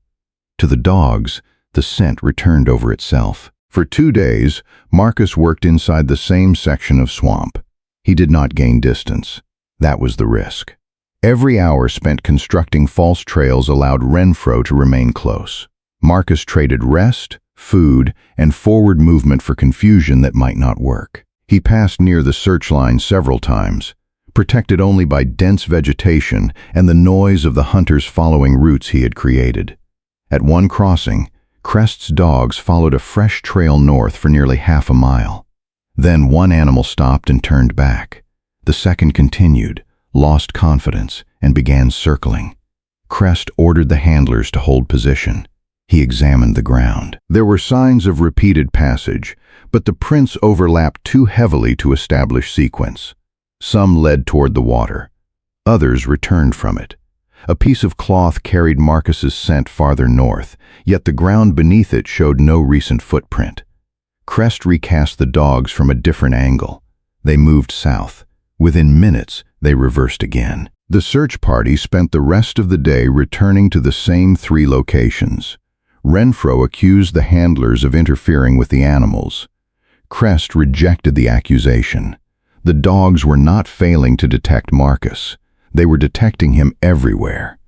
To the dogs, the scent returned over itself. For 2 days, Marcus worked inside the same section of swamp. He did not gain distance. That was the risk. Every hour spent constructing false trails allowed Renfro to remain close. Marcus traded rest, food, and forward movement for confusion that might not work. He passed near the search line several times, protected only by dense vegetation and the noise of the hunters following routes he had created. At one crossing, Crest's dogs followed a fresh trail north for nearly half a mile. Then one animal stopped and turned back. The second continued, lost confidence, and began circling. Crest ordered the handlers to hold position. He examined the ground. There were signs of repeated passage, but the prints overlapped too heavily to establish sequence. Some led toward the water. Others returned from it. A piece of cloth carried Marcus's scent farther north, yet the ground beneath it showed no recent footprint. Crest recast the dogs from a different angle. They moved south. Within minutes, they reversed again. The search party spent the rest of the day returning to the same 3 locations. Renfro accused the handlers of interfering with the animals. Crest rejected the accusation. The dogs were not failing to detect Marcus. They were detecting him everywhere.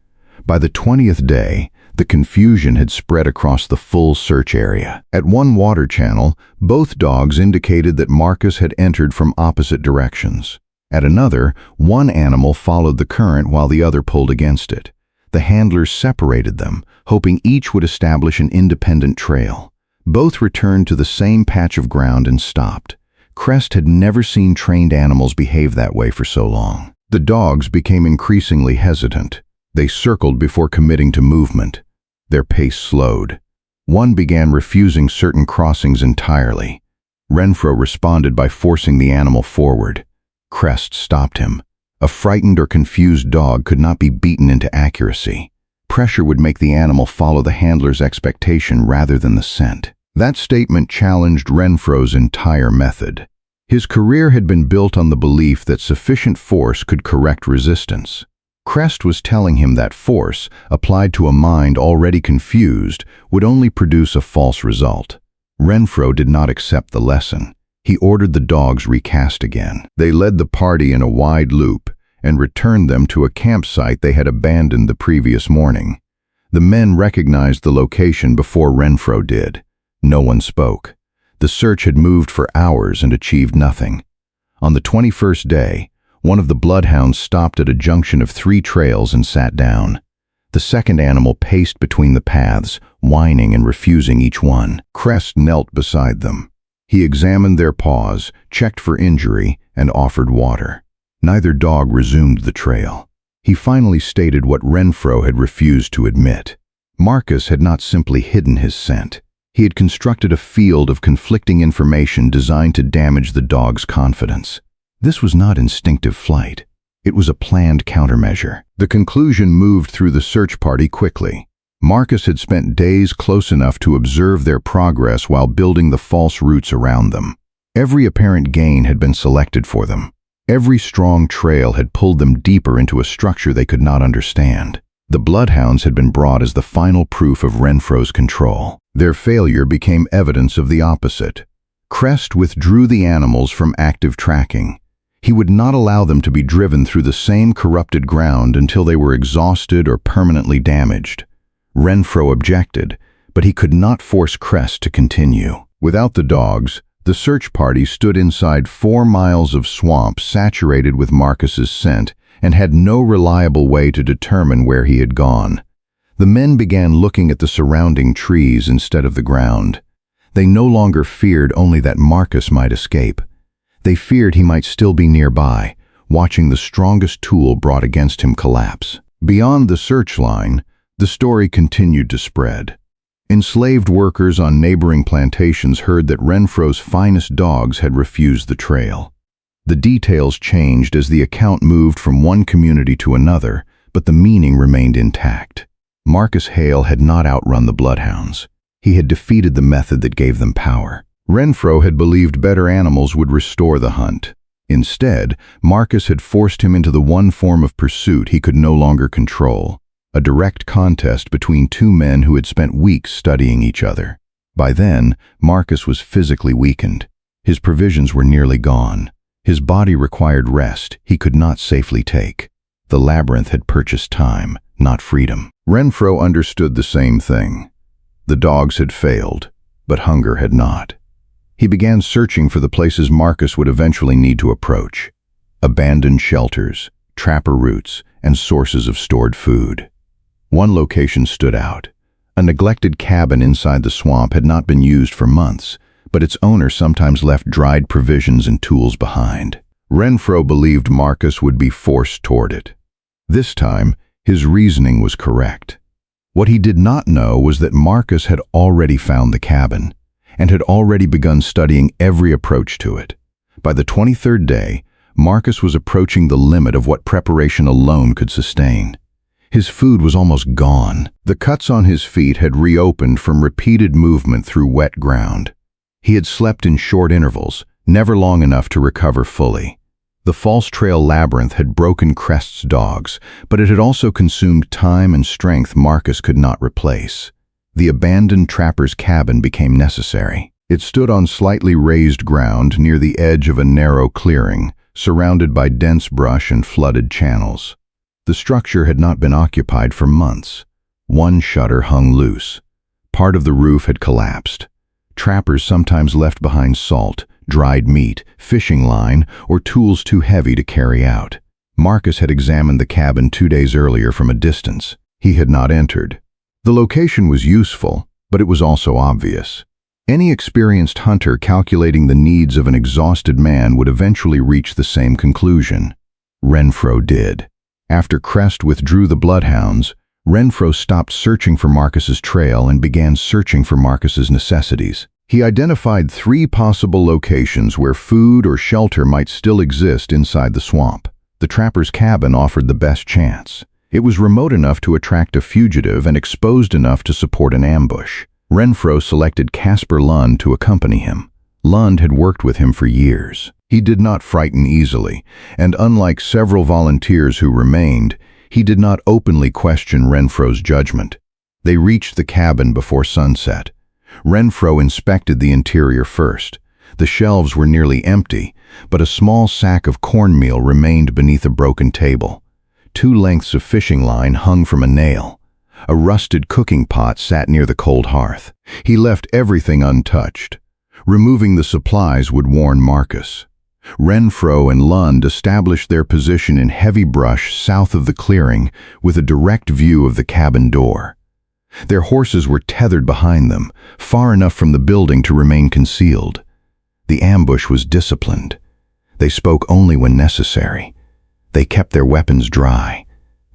By the 20th day, the confusion had spread across the full search area. At one water channel, both dogs indicated that Marcus had entered from opposite directions. At another, one animal followed the current while the other pulled against it. The handlers separated them, hoping each would establish an independent trail. Both returned to the same patch of ground and stopped. Crest had never seen trained animals behave that way for so long. The dogs became increasingly hesitant. They circled before committing to movement. Their pace slowed. One began refusing certain crossings entirely. Renfro responded by forcing the animal forward. Crest stopped him. A frightened or confused dog could not be beaten into accuracy. Pressure would make the animal follow the handler's expectation rather than the scent. That statement challenged Renfro's entire method. His career had been built on the belief that sufficient force could correct resistance. Crest was telling him that force, applied to a mind already confused, would only produce a false result. Renfro did not accept the lesson. He ordered the dogs recast again. They led the party in a wide loop and returned them to a campsite they had abandoned the previous morning. The men recognized the location before Renfro did. No one spoke. The search had moved for hours and achieved nothing. On the 21st day, one of the bloodhounds stopped at a junction of 3 trails and sat down. The second animal paced between the paths, whining and refusing each one. Crest knelt beside them. He examined their paws, checked for injury, and offered water. Neither dog resumed the trail. He finally stated what Renfro had refused to admit. Marcus had not simply hidden his scent. He had constructed a field of conflicting information designed to damage the dog's confidence. This was not instinctive flight. It was a planned countermeasure. The conclusion moved through the search party quickly. Marcus had spent days close enough to observe their progress while building the false routes around them. Every apparent gain had been selected for them. Every strong trail had pulled them deeper into a structure they could not understand. The bloodhounds had been brought as the final proof of Renfro's control. Their failure became evidence of the opposite. Crest withdrew the animals from active tracking. He would not allow them to be driven through the same corrupted ground until they were exhausted or permanently damaged. Renfro objected, but he could not force Crest to continue. Without the dogs, the search party stood inside 4 miles of swamp saturated with Marcus's scent and had no reliable way to determine where he had gone. The men began looking at the surrounding trees instead of the ground. They no longer feared only that Marcus might escape. They feared he might still be nearby, watching the strongest tool brought against him collapse. Beyond the search line, the story continued to spread. Enslaved workers on neighboring plantations heard that Renfro's finest dogs had refused the trail. The details changed as the account moved from one community to another, but the meaning remained intact. Marcus Hale had not outrun the bloodhounds. He had defeated the method that gave them power. Renfro had believed better animals would restore the hunt. Instead, Marcus had forced him into the one form of pursuit he could no longer control, a direct contest between 2 men who had spent weeks studying each other. By then, Marcus was physically weakened. His provisions were nearly gone. His body required rest he could not safely take. The labyrinth had purchased time, not freedom. Renfro understood the same thing. The dogs had failed, but hunger had not. He began searching for the places Marcus would eventually need to approach: abandoned shelters, trapper routes, and sources of stored food. One location stood out. A neglected cabin inside the swamp had not been used for months, but its owner sometimes left dried provisions and tools behind. Renfro believed Marcus would be forced toward it. This time, His reasoning was correct. What he did not know was that Marcus had already found the cabin and had already begun studying every approach to it. By the 23rd day, Marcus was approaching the limit of what preparation alone could sustain. His food was almost gone. The cuts on his feet had reopened from repeated movement through wet ground. He had slept in short intervals, never long enough to recover fully. The false trail labyrinth had broken Crest's dogs, but it had also consumed time and strength Marcus could not replace. The abandoned trapper's cabin became necessary. It stood on slightly raised ground near the edge of a narrow clearing, surrounded by dense brush and flooded channels. The structure had not been occupied for months. One shutter hung loose. Part of the roof had collapsed. Trappers sometimes left behind salt, dried meat, fishing line, or tools too heavy to carry out. Marcus had examined the cabin 2 days earlier from a distance. He had not entered. The location was useful, but it was also obvious. Any experienced hunter calculating the needs of an exhausted man would eventually reach the same conclusion. Renfro did. After Crest withdrew the bloodhounds, Renfro stopped searching for Marcus's trail and began searching for Marcus's necessities. He identified 3 possible locations where food or shelter might still exist inside the swamp. The trapper's cabin offered the best chance. It was remote enough to attract a fugitive and exposed enough to support an ambush. Renfro selected Casper Lund to accompany him. Lund had worked with him for years. He did not frighten easily, and unlike several volunteers who remained, he did not openly question Renfro's judgment. They reached the cabin before sunset. Renfro inspected the interior first. The shelves were nearly empty, but a small sack of cornmeal remained beneath a broken table. 2 lengths of fishing line hung from a nail. A rusted cooking pot sat near the cold hearth. He left everything untouched. Removing the supplies would warn Marcus. Renfro and Lund established their position in heavy brush south of the clearing with a direct view of the cabin door. Their horses were tethered behind them, far enough from the building to remain concealed. The ambush was disciplined. They spoke only when necessary. They kept their weapons dry.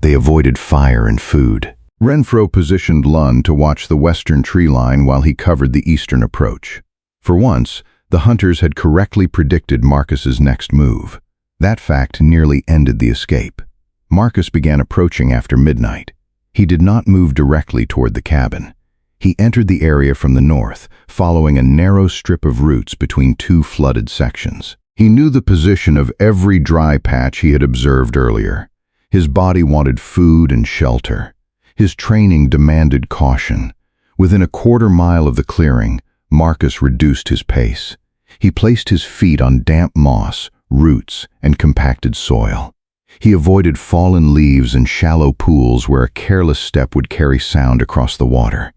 They avoided fire and food. Renfro positioned Lund to watch the western tree line while he covered the eastern approach. For once, the hunters had correctly predicted Marcus's next move. That fact nearly ended the escape. Marcus began approaching after midnight. He did not move directly toward the cabin. He entered the area from the north, following a narrow strip of roots between 2 flooded sections. He knew the position of every dry patch he had observed earlier. His body wanted food and shelter. His training demanded caution. Within a quarter mile of the clearing, Marcus reduced his pace. He placed his feet on damp moss, roots, and compacted soil. He avoided fallen leaves and shallow pools where a careless step would carry sound across the water.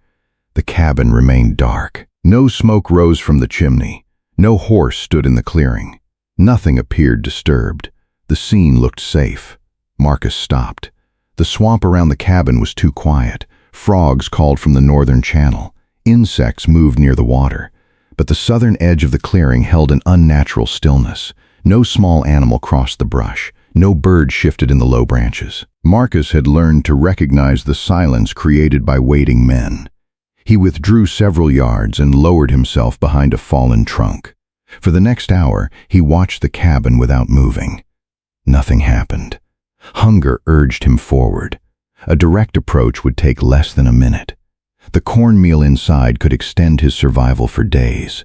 The cabin remained dark. No smoke rose from the chimney. No horse stood in the clearing. Nothing appeared disturbed. The scene looked safe. Marcus stopped. The swamp around the cabin was too quiet. Frogs called from the northern channel. Insects moved near the water. But the southern edge of the clearing held an unnatural stillness. No small animal crossed the brush. No bird shifted in the low branches. Marcus had learned to recognize the silence created by waiting men. He withdrew several yards and lowered himself behind a fallen trunk. For the next hour, he watched the cabin without moving. Nothing happened. Hunger urged him forward. A direct approach would take less than a minute. The cornmeal inside could extend his survival for days.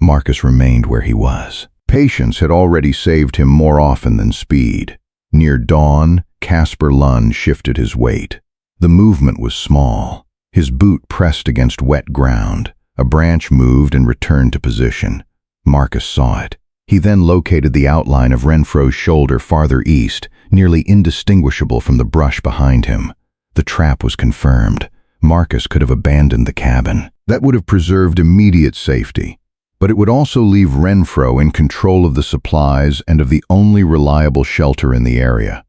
Marcus remained where he was. Patience had already saved him more often than speed. Near dawn, Casper Lund shifted his weight. The movement was small. His boot pressed against wet ground. A branch moved and returned to position. Marcus saw it. He then located the outline of Renfro's shoulder farther east, nearly indistinguishable from the brush behind him. The trap was confirmed. Marcus could have abandoned the cabin. That would have preserved immediate safety. But it would also leave Renfro in control of the supplies and of the only reliable shelter in the area.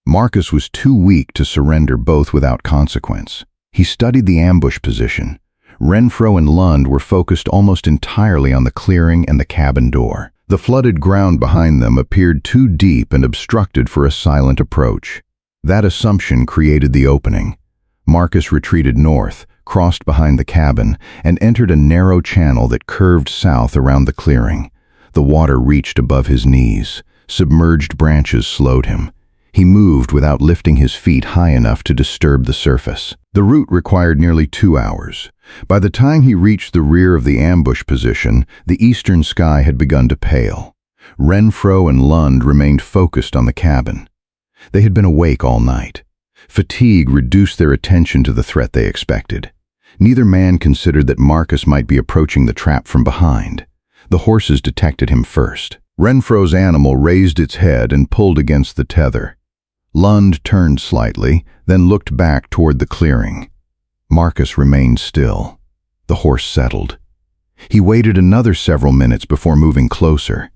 Marcus was too weak to surrender both without consequence. He studied the ambush position. Renfro and Lund were focused almost entirely on the clearing and the cabin door. The flooded ground behind them appeared too deep and obstructed for a silent approach. That assumption created the opening. Marcus retreated north, crossed behind the cabin, and entered a narrow channel that curved south around the clearing. The water reached above his knees. Submerged branches slowed him. He moved without lifting his feet high enough to disturb the surface. The route required nearly 2 hours. By the time he reached the rear of the ambush position, the eastern sky had begun to pale. Renfro and Lund remained focused on the cabin. They had been awake all night. Fatigue reduced their attention to the threat they expected. Neither man considered that Marcus might be approaching the trap from behind. The horses detected him first. Renfro's animal raised its head and pulled against the tether. Lund turned slightly, then looked back toward the clearing. Marcus remained still. The horse settled. He waited another several minutes before moving closer.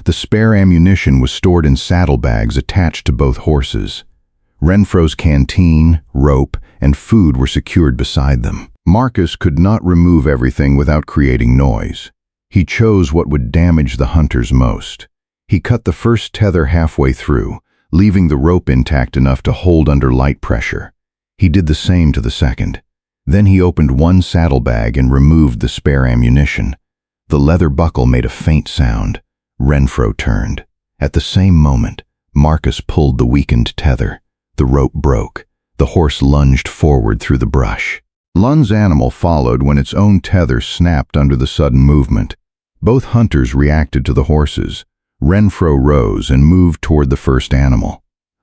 The spare ammunition was stored in saddlebags attached to both horses. Renfro's canteen, rope, and food were secured beside them. Marcus could not remove everything without creating noise. He chose what would damage the hunters most. He cut the first tether halfway through, leaving the rope intact enough to hold under light pressure. He did the same to the second. Then he opened one saddlebag and removed the spare ammunition. The leather buckle made a faint sound. Renfro turned. At the same moment, Marcus pulled the weakened tether. The rope broke. The horse lunged forward through the brush. Lund's animal followed when its own tether snapped under the sudden movement. Both hunters reacted to the horses. Renfro rose and moved toward the first animal.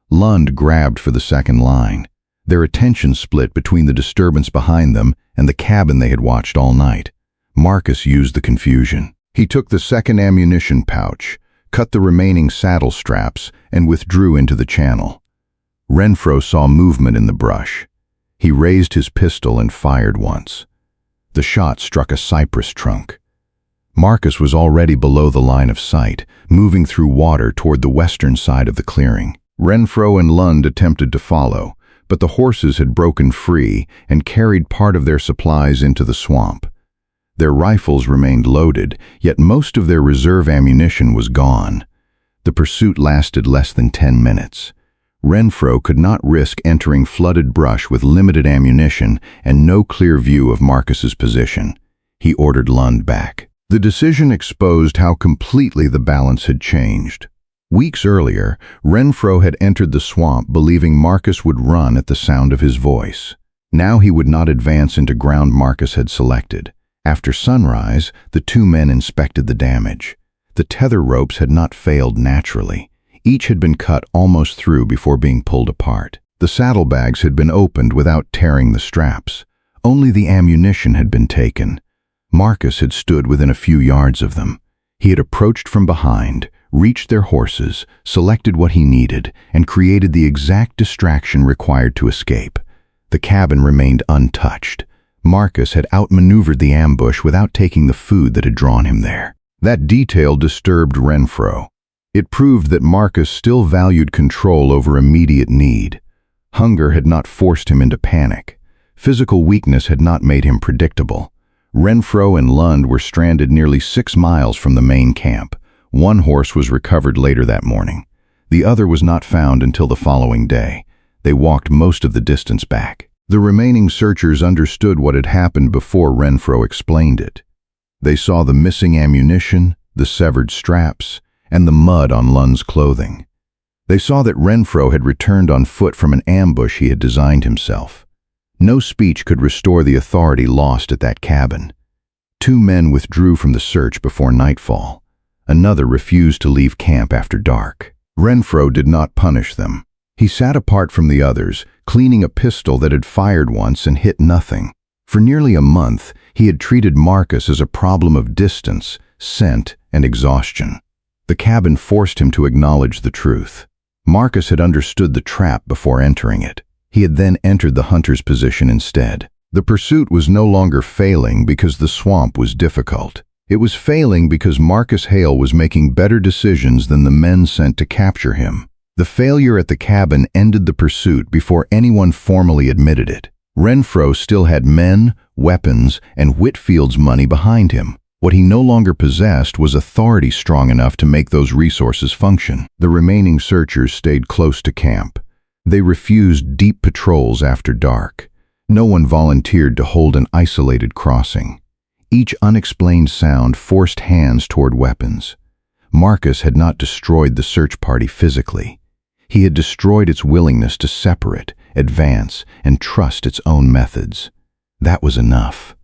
Lund grabbed for the second line. Their attention split between the disturbance behind them and the cabin they had watched all night. Marcus used the confusion. He took the second ammunition pouch, cut the remaining saddle straps, and withdrew into the channel. Renfro saw movement in the brush. He raised his pistol and fired once. The shot struck a cypress trunk. Marcus was already below the line of sight, moving through water toward the western side of the clearing. Renfro and Lund attempted to follow, but the horses had broken free and carried part of their supplies into the swamp. Their rifles remained loaded, yet most of their reserve ammunition was gone. The pursuit lasted less than 10 minutes. Renfro could not risk entering flooded brush with limited ammunition and no clear view of Marcus's position. He ordered Lund back. The decision exposed how completely the balance had changed. Weeks earlier, Renfro had entered the swamp believing Marcus would run at the sound of his voice. Now he would not advance into ground Marcus had selected. After sunrise, the two men inspected the damage. The tether ropes had not failed naturally. Each had been cut almost through before being pulled apart. The saddlebags had been opened without tearing the straps. Only the ammunition had been taken. Marcus had stood within a few yards of them. He had approached from behind, reached their horses, selected what he needed, and created the exact distraction required to escape. The cabin remained untouched. Marcus had outmaneuvered the ambush without taking the food that had drawn him there. That detail disturbed Renfro. It proved that Marcus still valued control over immediate need. Hunger had not forced him into panic. Physical weakness had not made him predictable. Renfro and Lund were stranded nearly 6 miles from the main camp. One horse was recovered later that morning. The other was not found until the following day. They walked most of the distance back. The remaining searchers understood what had happened before Renfro explained it. They saw the missing ammunition, the severed straps, and the mud on Lund's clothing. They saw that Renfro had returned on foot from an ambush he had designed himself. No speech could restore the authority lost at that cabin. 2 men withdrew from the search before nightfall. Another refused to leave camp after dark. Renfro did not punish them. He sat apart from the others, cleaning a pistol that had fired once and hit nothing. For nearly a month, he had treated Marcus as a problem of distance, scent, and exhaustion. The cabin forced him to acknowledge the truth. Marcus had understood the trap before entering it. He had then entered the hunter's position instead. The pursuit was no longer failing because the swamp was difficult. It was failing because Marcus Hale was making better decisions than the men sent to capture him. The failure at the cabin ended the pursuit before anyone formally admitted it. Renfro still had men, weapons, and Whitfield's money behind him. What he no longer possessed was authority strong enough to make those resources function. The remaining searchers stayed close to camp. They refused deep patrols after dark. No one volunteered to hold an isolated crossing. Each unexplained sound forced hands toward weapons. Marcus had not destroyed the search party physically. He had destroyed its willingness to separate, advance, and trust its own methods. That was enough.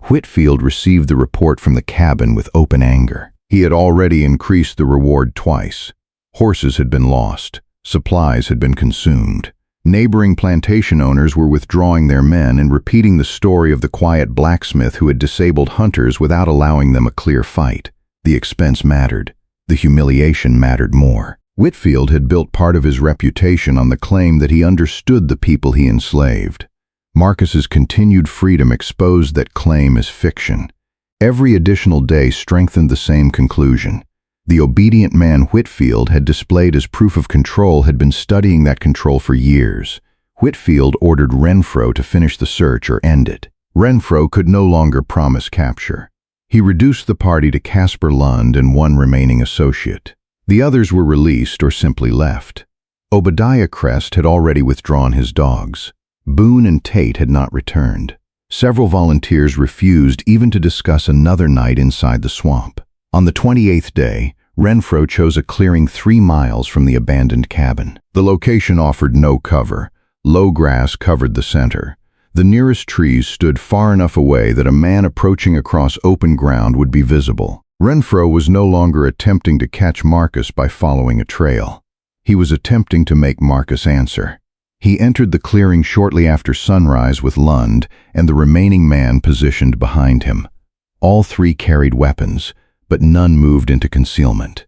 Whitfield received the report from the cabin with open anger. He had already increased the reward twice. Horses had been lost. Supplies had been consumed. Neighboring plantation owners were withdrawing their men and repeating the story of the quiet blacksmith who had disabled hunters without allowing them a clear fight. The expense mattered. The humiliation mattered more. Whitfield had built part of his reputation on the claim that he understood the people he enslaved. Marcus's continued freedom exposed that claim as fiction. Every additional day strengthened the same conclusion. The obedient man Whitfield had displayed as proof of control had been studying that control for years. Whitfield ordered Renfro to finish the search or end it. Renfro could no longer promise capture. He reduced the party to Casper Lund and one remaining associate. The others were released or simply left. Obadiah Crest had already withdrawn his dogs. Boone and Tate had not returned. Several volunteers refused even to discuss another night inside the swamp. On the 28th day, Renfro chose a clearing 3 miles from the abandoned cabin. The location offered no cover. Low grass covered the center. The nearest trees stood far enough away that a man approaching across open ground would be visible. Renfro was no longer attempting to catch Marcus by following a trail. He was attempting to make Marcus answer. He entered the clearing shortly after sunrise with Lund and the remaining man positioned behind him. All 3 carried weapons, but none moved into concealment.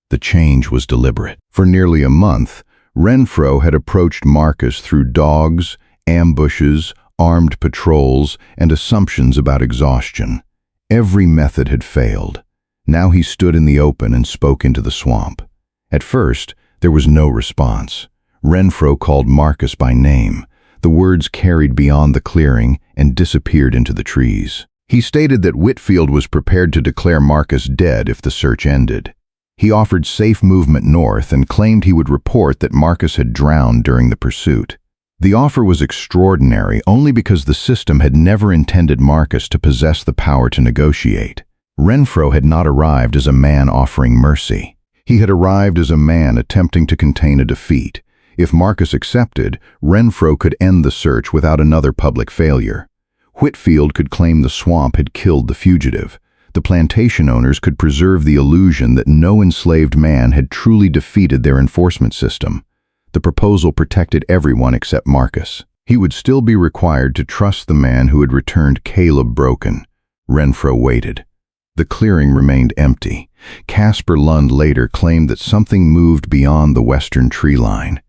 The change was deliberate. For nearly a month, Renfro had approached Marcus through dogs, ambushes, armed patrols, and assumptions about exhaustion. Every method had failed. Now he stood in the open and spoke into the swamp. At first, there was no response. Renfro called Marcus by name. The words carried beyond the clearing and disappeared into the trees. He stated that Whitfield was prepared to declare Marcus dead if the search ended. He offered safe movement north and claimed he would report that Marcus had drowned during the pursuit. The offer was extraordinary only because the system had never intended Marcus to possess the power to negotiate. Renfro had not arrived as a man offering mercy. He had arrived as a man attempting to contain a defeat. If Marcus accepted, Renfro could end the search without another public failure. Whitfield could claim the swamp had killed the fugitive. The plantation owners could preserve the illusion that no enslaved man had truly defeated their enforcement system. The proposal protected everyone except Marcus. He would still be required to trust the man who had returned Caleb broken. Renfro waited. The clearing remained empty. Casper Lund later claimed that something moved beyond the western tree line.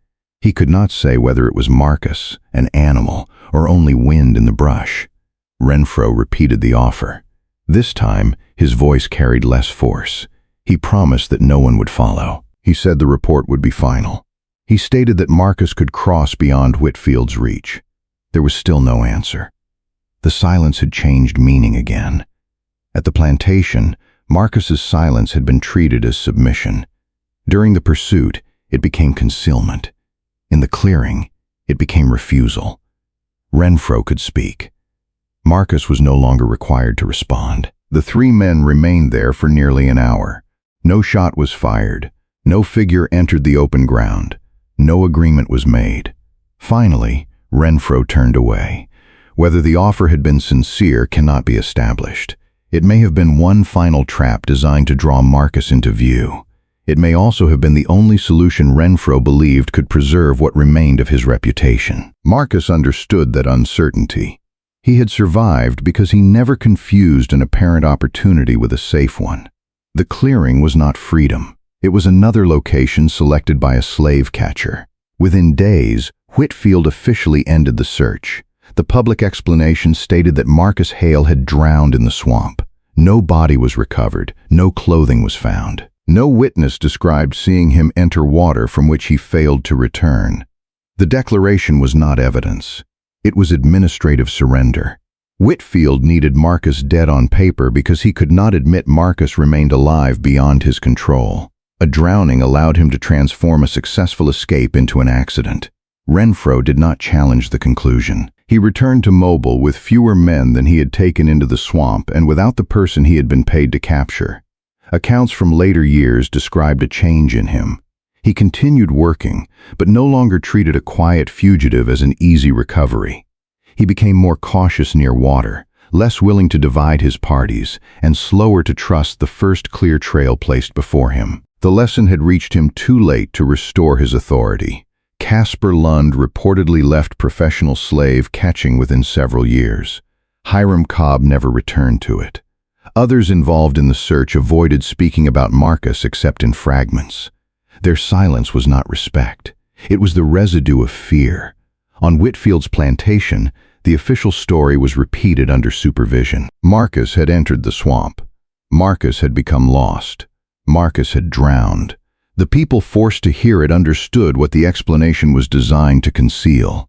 He could not say whether it was Marcus, an animal, or only wind in the brush. Renfro repeated the offer. This time, his voice carried less force. He promised that no one would follow. He said the report would be final. He stated that Marcus could cross beyond Whitfield's reach. There was still no answer. The silence had changed meaning again. At the plantation, Marcus's silence had been treated as submission. During the pursuit, it became concealment. In the clearing, it became refusal. Renfro could speak. Marcus was no longer required to respond. The 3 men remained there for nearly an hour. No shot was fired. No figure entered the open ground. No agreement was made. Finally, Renfro turned away. Whether the offer had been sincere cannot be established. It may have been one final trap designed to draw Marcus into view. It may also have been the only solution Renfro believed could preserve what remained of his reputation. Marcus understood that uncertainty. He had survived because he never confused an apparent opportunity with a safe one. The clearing was not freedom. It was another location selected by a slave catcher. Within days, Whitfield officially ended the search. The public explanation stated that Marcus Hale had drowned in the swamp. No body was recovered. No clothing was found. No witness described seeing him enter water from which he failed to return. The declaration was not evidence. It was administrative surrender. Whitfield needed Marcus dead on paper because he could not admit Marcus remained alive beyond his control. A drowning allowed him to transform a successful escape into an accident. Renfro did not challenge the conclusion. He returned to Mobile with fewer men than he had taken into the swamp and without the person he had been paid to capture. Accounts from later years described a change in him. He continued working, but no longer treated a quiet fugitive as an easy recovery. He became more cautious near water, less willing to divide his parties, and slower to trust the first clear trail placed before him. The lesson had reached him too late to restore his authority. Casper Lund reportedly left professional slave catching within several years. Hiram Cobb never returned to it. Others involved in the search avoided speaking about Marcus except in fragments. Their silence was not respect. It was the residue of fear. On Whitfield's plantation, the official story was repeated under supervision. Marcus had entered the swamp. Marcus had become lost. Marcus had drowned. The people forced to hear it understood what the explanation was designed to conceal.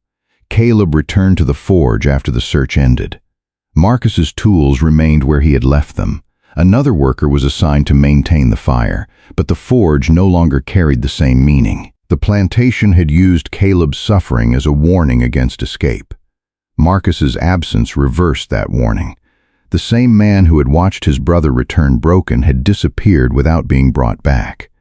Caleb returned to the forge after the search ended. Marcus's tools remained where he had left them. Another worker was assigned to maintain the fire, but the forge no longer carried the same meaning. The plantation had used Caleb's suffering as a warning against escape. Marcus's absence reversed that warning. The same man who had watched his brother return broken had disappeared without being brought back.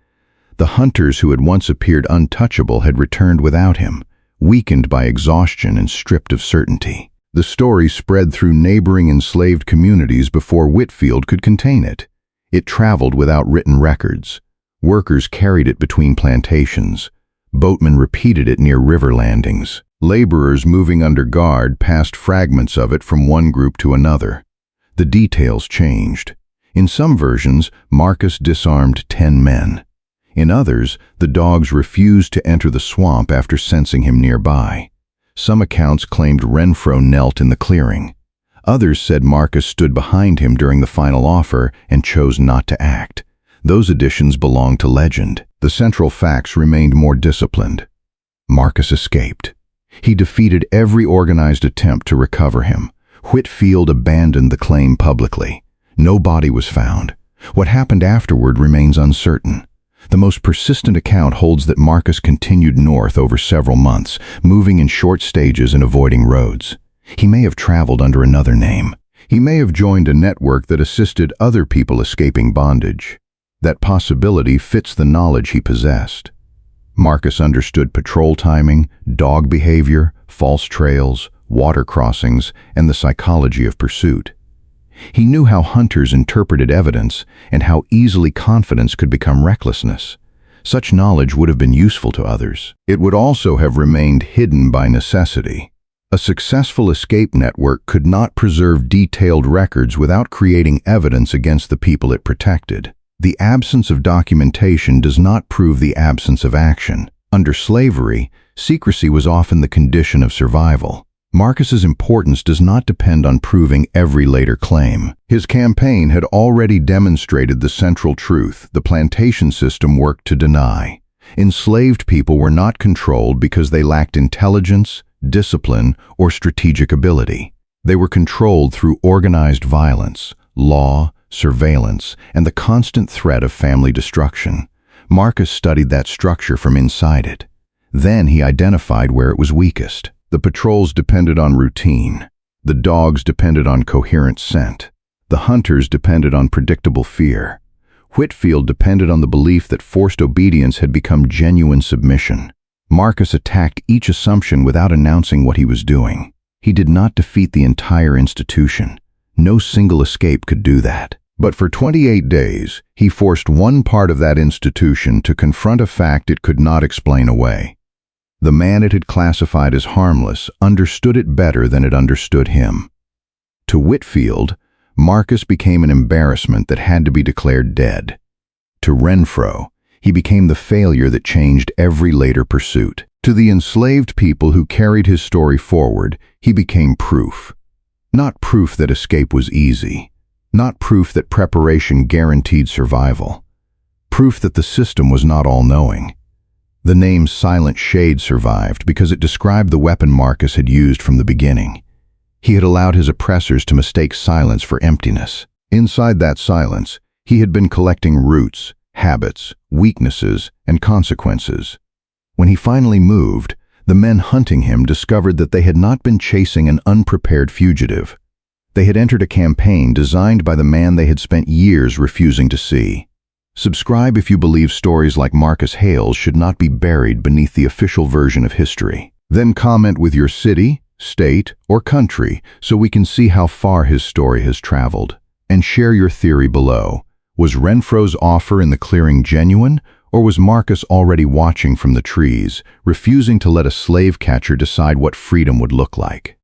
The hunters who had once appeared untouchable had returned without him, weakened by exhaustion and stripped of certainty. The story spread through neighboring enslaved communities before Whitfield could contain it. It traveled without written records. Workers carried it between plantations. Boatmen repeated it near river landings. Laborers moving under guard passed fragments of it from one group to another. The details changed. In some versions, Marcus disarmed 10 men. In others, the dogs refused to enter the swamp after sensing him nearby. Some accounts claimed Renfro knelt in the clearing. Others said Marcus stood behind him during the final offer and chose not to act. Those additions belonged to legend. The central facts remained more disciplined. Marcus escaped. He defeated every organized attempt to recover him. Whitfield abandoned the claim publicly. No body was found. What happened afterward remains uncertain. The most persistent account holds that Marcus continued north over several months, moving in short stages and avoiding roads. He may have traveled under another name. He may have joined a network that assisted other people escaping bondage. That possibility fits the knowledge he possessed. Marcus understood patrol timing, dog behavior, false trails, water crossings, and the psychology of pursuit. He knew how hunters interpreted evidence and how easily confidence could become recklessness. Such knowledge would have been useful to others. It would also have remained hidden by necessity. A successful escape network could not preserve detailed records without creating evidence against the people it protected. The absence of documentation does not prove the absence of action. Under slavery, secrecy was often the condition of survival. Marcus's importance does not depend on proving every later claim. His campaign had already demonstrated the central truth the plantation system worked to deny. Enslaved people were not controlled because they lacked intelligence, discipline, or strategic ability. They were controlled through organized violence, law, surveillance, and the constant threat of family destruction. Marcus studied that structure from inside it. Then he identified where it was weakest. The patrols depended on routine. The dogs depended on coherent scent. The hunters depended on predictable fear. Whitfield depended on the belief that forced obedience had become genuine submission. Marcus attacked each assumption without announcing what he was doing. He did not defeat the entire institution. No single escape could do that. But for 28 days, he forced one part of that institution to confront a fact it could not explain away. The man it had classified as harmless understood it better than it understood him. To Whitfield, Marcus became an embarrassment that had to be declared dead. To Renfro, he became the failure that changed every later pursuit. To the enslaved people who carried his story forward, he became proof. Not proof that escape was easy. Not proof that preparation guaranteed survival. Proof that the system was not all-knowing. The name Silent Shade survived because it described the weapon Marcus had used from the beginning. He had allowed his oppressors to mistake silence for emptiness. Inside that silence, he had been collecting roots, habits, weaknesses, and consequences. When he finally moved, The men hunting him discovered that they had not been chasing an unprepared fugitive. They had entered a campaign designed by the man they had spent years refusing to see. Subscribe if you believe stories like Marcus Hale's should not be buried beneath the official version of history. Then comment with your city, state, or country so we can see how far his story has traveled. And share your theory below. Was Renfro's offer in the clearing genuine, or was Marcus already watching from the trees, refusing to let a slave catcher decide what freedom would look like?